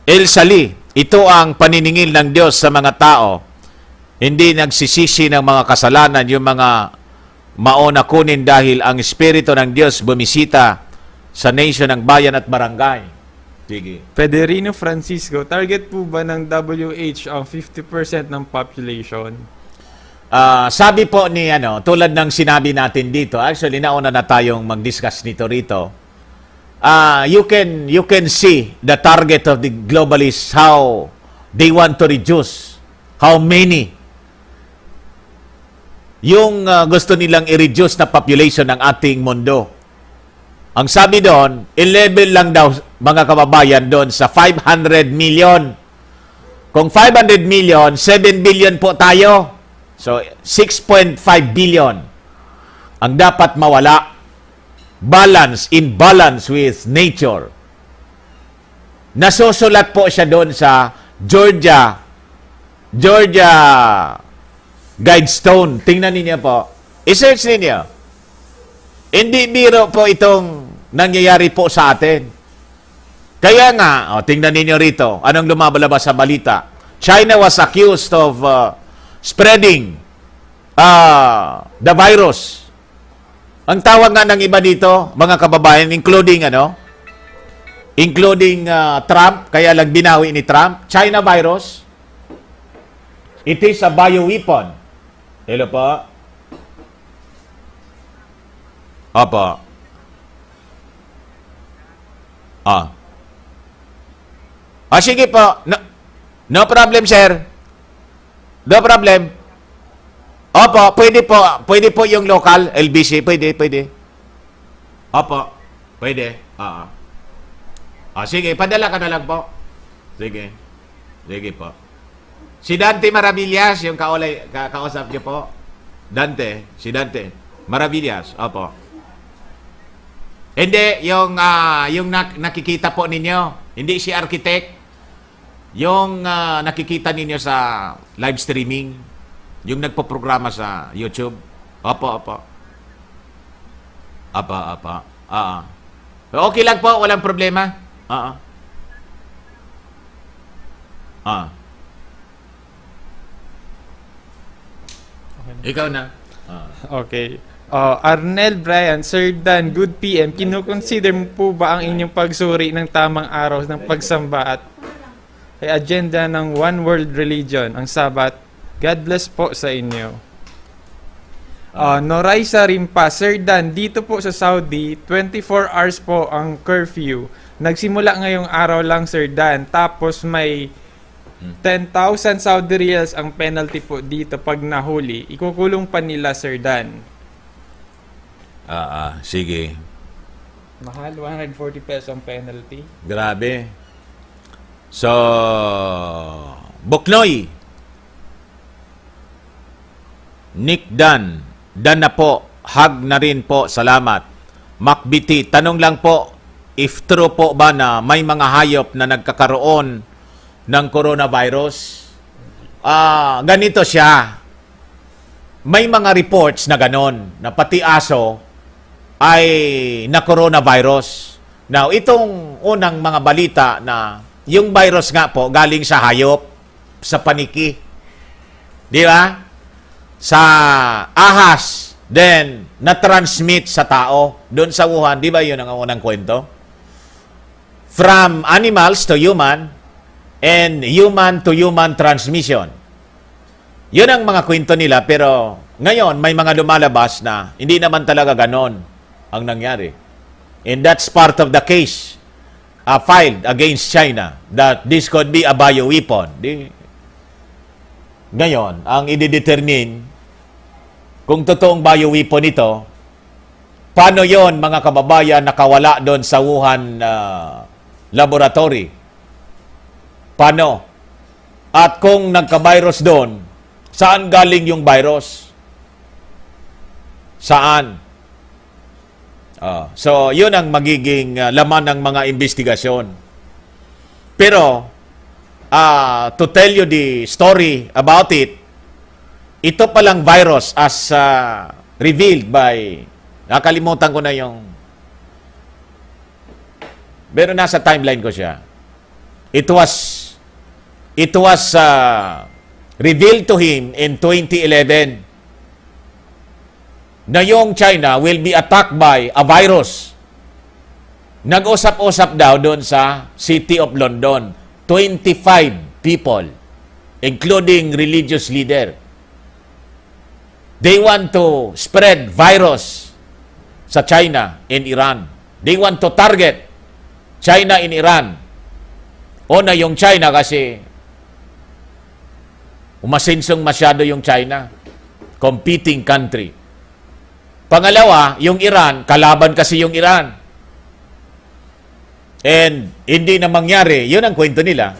El Sali, ito ang paniningil ng Diyos sa mga tao. Hindi nagsisisi ng mga kasalanan yung mga mauna kunin dahil ang Espiritu ng Diyos bumisita sa nation ng bayan at barangay. Sige. Federino Francisco, target po ba ng WH ang 50% ng population? Sabi po ni tulad ng sinabi natin dito, actually nauna na tayong mag-discuss nito rito. You can see the target of the globalists, how they want to reduce, how many yung gusto nilang i-reduce na population ng ating mundo. Ang sabi doon, 11 lang daw mga kababayan doon sa 500 million. Kung 500 million, 7 billion po tayo. So, 6.5 billion ang dapat mawala. In balance with nature. Nasusulat po siya doon sa Georgia Guidestone. Tingnan niyo po. I-search ninyo. Hindi biro po itong nangyayari po sa atin. Kaya nga, tingnan ninyo rito, anong lumabalabas sa balita? China was accused of spreading the virus. Ang tawag nga ng iba dito, mga kababayan, including Trump, kaya lang binawi ni Trump, China virus, it is a bioweapon. Hello po? Opo. Sige po. No problem, sir. No problem. Opo, pwede po. Pwede po yung local, LBC. Pwede. Opo, pwede. Sige, padala ka na lang po. Sige po. Si Dante Maravillas, yung kausap niyo po. Si Dante Maravillas. Opo. Hindi, yung nakikita po ninyo. Hindi si architect. Yung nakikita ninyo sa live streaming. Yung nagpo-programa sa YouTube. Opo. Okay lang po, walang problema. Ikaw na. Okay. Arnel Brian, Sir Dan, good PM. Kinukonsider mo po ba ang inyong pagsuri ng tamang araw ng pagsamba at agenda ng One World Religion, ang Sabat? God bless po sa inyo. Noraisa Rimpa, Sir Dan, dito po sa Saudi, 24 hours po ang curfew. Nagsimula ngayong araw lang, Sir Dan. Tapos may 10,000 Saudi Riyals ang penalty po dito pag nahuli. Ikukulong pa nila, Sir Dan. Sige. Mahal, 140 pesos ang penalty. Grabe. So, Buknoy. Nick Dan na po. Hug na rin po. Salamat. Macbiti, tanong lang po, if true po ba na may mga hayop na nagkakaroon ng coronavirus? Ganito siya. May mga reports na ganon, na pati aso ay na coronavirus. Now, itong unang mga balita na yung virus nga po galing sa hayop, sa paniki. Di ba? Sa ahas, then na-transmit sa tao doon sa Wuhan. Di ba yun ang unang kwento? From animals to human and human to human transmission. Yun ang mga kwento nila, pero ngayon may mga lumalabas na hindi naman talaga ganon ang nangyari. And that's part of the case filed against China that this could be a bioweapon. Ngayon, ang i-determine kung totoong bioweapon ito, paano yon mga kababayan nakawala doon sa Wuhan laboratory? Paano? At kung nagka-virus doon, saan galing yung virus? Saan? So, yun ang magiging laman ng mga investigasyon. Pero, to tell you the story about it, ito palang virus as revealed by, nakalimutan ko na yung, pero nasa timeline ko siya. It was revealed to him in 2011 na yung China will be attacked by a virus. Nag-usap-usap daw doon sa City of London. 25 people, including religious leader. They want to spread virus sa China and Iran. They want to target China and Iran. Una yung China kasi umasinsong masyado yung China. Competing country. Pangalawa, yung Iran, kalaban kasi yung Iran. And hindi na mangyari, yun ang kwento nila,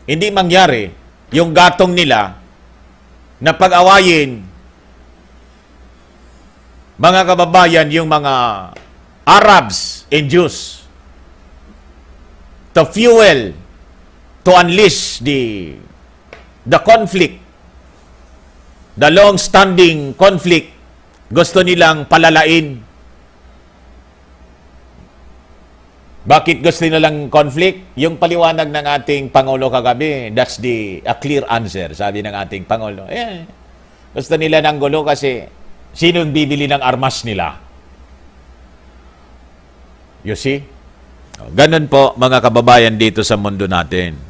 hindi mangyari yung gatong nila na pag-awayin mga kababayan, yung mga Arabs and Jews to fuel, to unleash the conflict, the long-standing conflict. Gusto nilang palalain. Bakit gusto nilang conflict? Yung paliwanag ng ating Pangulo kagabi, that's a clear answer, sabi ng ating Pangulo. Gusto nila ng gulo kasi sino yung bibili ng armas nila? You see? Ganun po, mga kababayan dito sa mundo natin.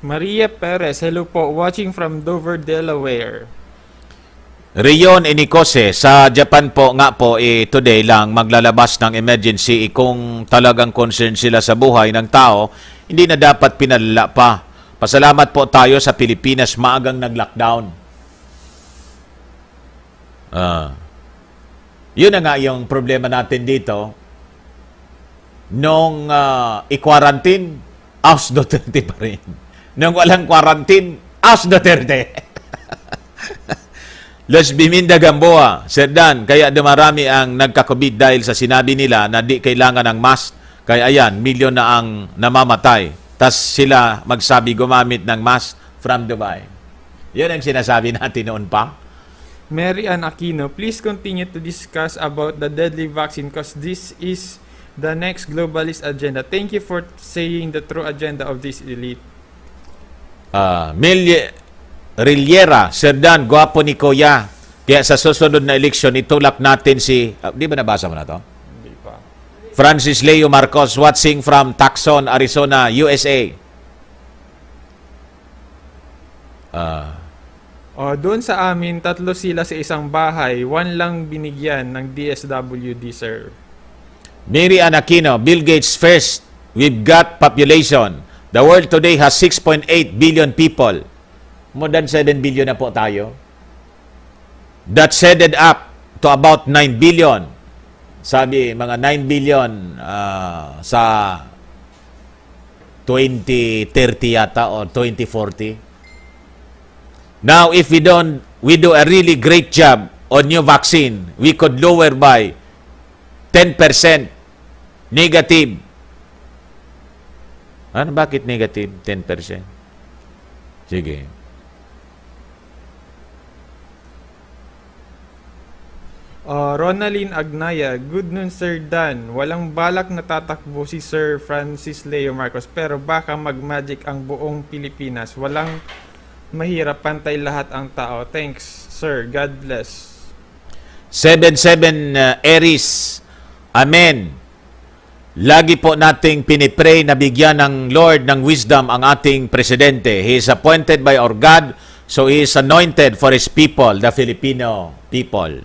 Maria Perez, hello po, watching from Dover, Delaware. Rion Inicose, sa Japan po nga po, today lang maglalabas ng emergency. Kung talagang concerned sila sa buhay ng tao, hindi na dapat pinalala pa. Pasalamat po tayo sa Pilipinas, maagang nag-lockdown. Yun na nga yung problema natin dito. Nung i-quarantine, House Duterte pa rin. Nung walang quarantine, House Duterte. Los Biminda Gamboa, Sir Dan, kaya dumarami ang nagka-COVID dahil sa sinabi nila na di kailangan ng mask. Kaya ayan, milyon na ang namamatay. Tas sila magsabi gumamit ng mask from Dubai. Yan ang sinasabi natin noon pa. Mary Ann Aquino, please continue to discuss about the deadly vaccine because this is the next globalist agenda. Thank you for saying the true agenda of this elite. Riliera, Sir Dan, gwapo ni Kuya. Kaya sa susunod na eleksyon, itulak natin si... di ba nabasa mo na to? Hindi pa. Francis Leo Marcos, watching from Tucson, Arizona, USA. Doon sa amin, 3 sila sa isang bahay. 1 lang binigyan ng DSWD, sir. Mary Ann Aquino, Bill Gates first. We've got population. The world today has 6.8 billion people. More than 7 billion na po tayo. That's headed up to about 9 billion. Sabi, mga 9 billion sa 2030 yata o 2040. Now, if we do a really great job on new vaccine, we could lower by 10% negative. Ano, bakit negative 10%? Sige. Ronaline Agnaya, good noon Sir Dan. Walang balak na tatakbo si Sir Francis Leo Marcos pero baka mag-magic ang buong Pilipinas. Walang mahirap, pantay lahat ang tao. Thanks, Sir. God bless. Aries. Amen. Lagi po nating pinipray na bigyan ng Lord ng wisdom ang ating presidente. He is appointed by our God, so he is anointed for his people, the Filipino people.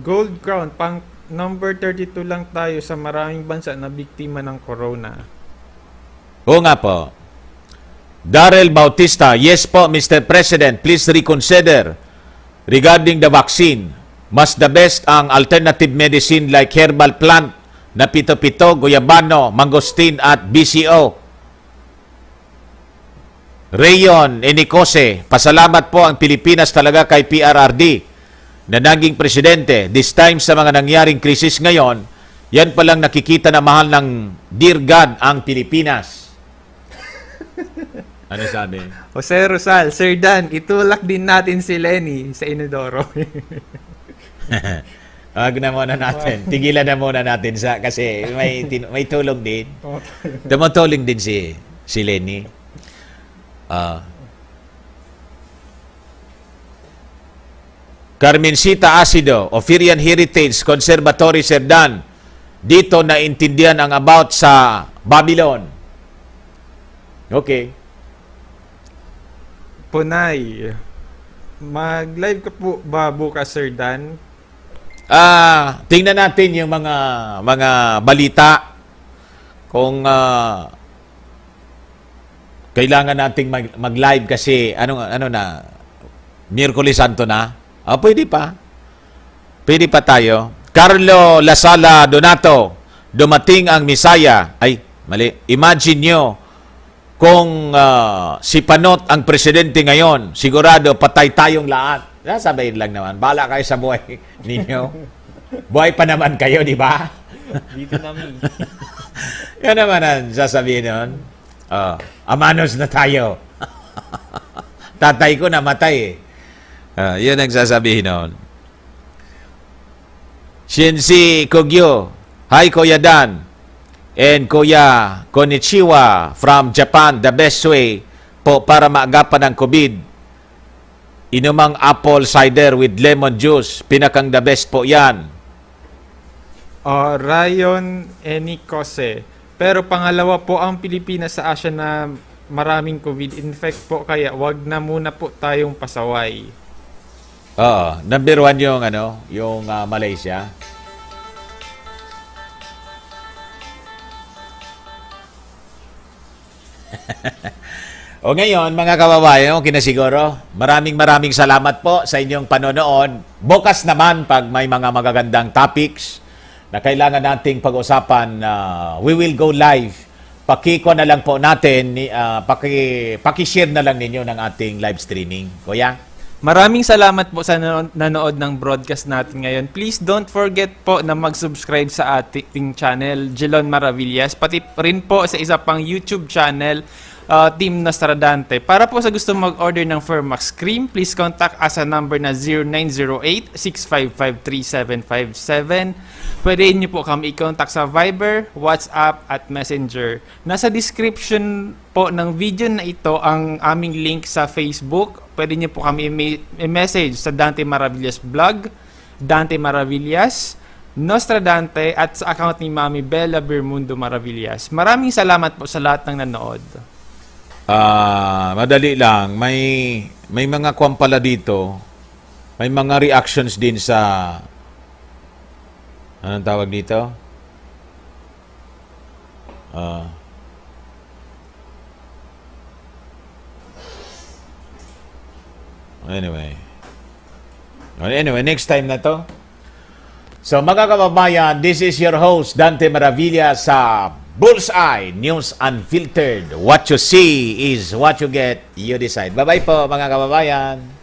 Gold crown, pang number 32 lang tayo sa maraming bansa na biktima ng corona. Oo nga po. Darrell Bautista, yes po, Mr. President, please reconsider regarding the vaccine. Mas the best ang alternative medicine like herbal plant na pito-pito, guyabano, mangosteen at BCO. Rayon Enicose, pasalamat po ang Pilipinas talaga kay PRRD na naging presidente. This time sa mga nangyaring krisis ngayon, yan palang nakikita na mahal ng Dear God ang Pilipinas. Ano sabi? Jose Rosal, Sir Dan, itulak din natin si Lenny sa Inodoro. Wag na muna natin. Tigilan na muna natin kasi may tulong din. Tumutulong din si Lenny. Carmencita Acido, Ophirian Heritage Conservatory, Sir Dan. Dito naintindihan ang about sa Babylon. Okay. Punay, mag-live ka po ba bukas, Sir Dan? Tingnan natin yung mga balita kung kailangan nating mag-live kasi ano na Miyerkules Santo na. Pwede pa. Pwede pa tayo. Carlo Lasala Donato, dumating ang Misaya. Ay, mali. Imagine nyo kung si Panot ang presidente ngayon, sigurado patay tayong lahat. Sasabihin lang naman, bahala kayo sa buhay ninyo. Buhay pa naman kayo, di ba? Dito namin. Yan naman ang sasabihin nun. Amanos na tayo. Tatay ko namatay eh. Yun ang sasabihin nun. Shinsi Kogyo, hi Kuya Dan. And Kuya Konnichiwa from Japan, the best way po para maagapan ng COVID. Inumang apple cider with lemon juice. Pinakang the best po yan. Rayon Enicose. Pero pangalawa po ang Pilipinas sa Asia na maraming COVID. In fact po, kaya wag na muna po tayong pasaway. Number 1 yung Malaysia. O ngayon, mga kababayan, kinasiguro, maraming salamat po sa inyong panonood. Bukas naman, pag may mga magagandang topics na kailangan nating pag-usapan, we will go live. Pakiko na lang po natin, pakishare na lang ninyo ng ating live streaming. Kuya? Maraming salamat po sa nanood ng broadcast natin ngayon. Please don't forget po na mag-subscribe sa ating channel, Jelon Maravillas. Pati rin po sa isa pang YouTube channel, Team Nostradante. Para po sa gusto mag-order ng Fermax Cream, please contact us sa number na 0908-655-3757. Pwede niyo po kami i-contact sa Viber, WhatsApp at Messenger. Nasa description po ng video na ito ang aming link sa Facebook. Pwede niyo po kami i-message sa Dante Maravillas Vlog, Dante Maravillas, Nostradante at sa account ni Mami Bella Bermundo Maravillas. Maraming salamat po sa lahat ng nanood. Madali lang. May mga kwan pala dito. May mga reactions din sa anong tawag dito? Anyway, next time na to. So mga kababayan, this is your host, Dante Maravilla sa Bullseye News Unfiltered. What you see is what you get. You decide. Bye-bye po mga kababayan.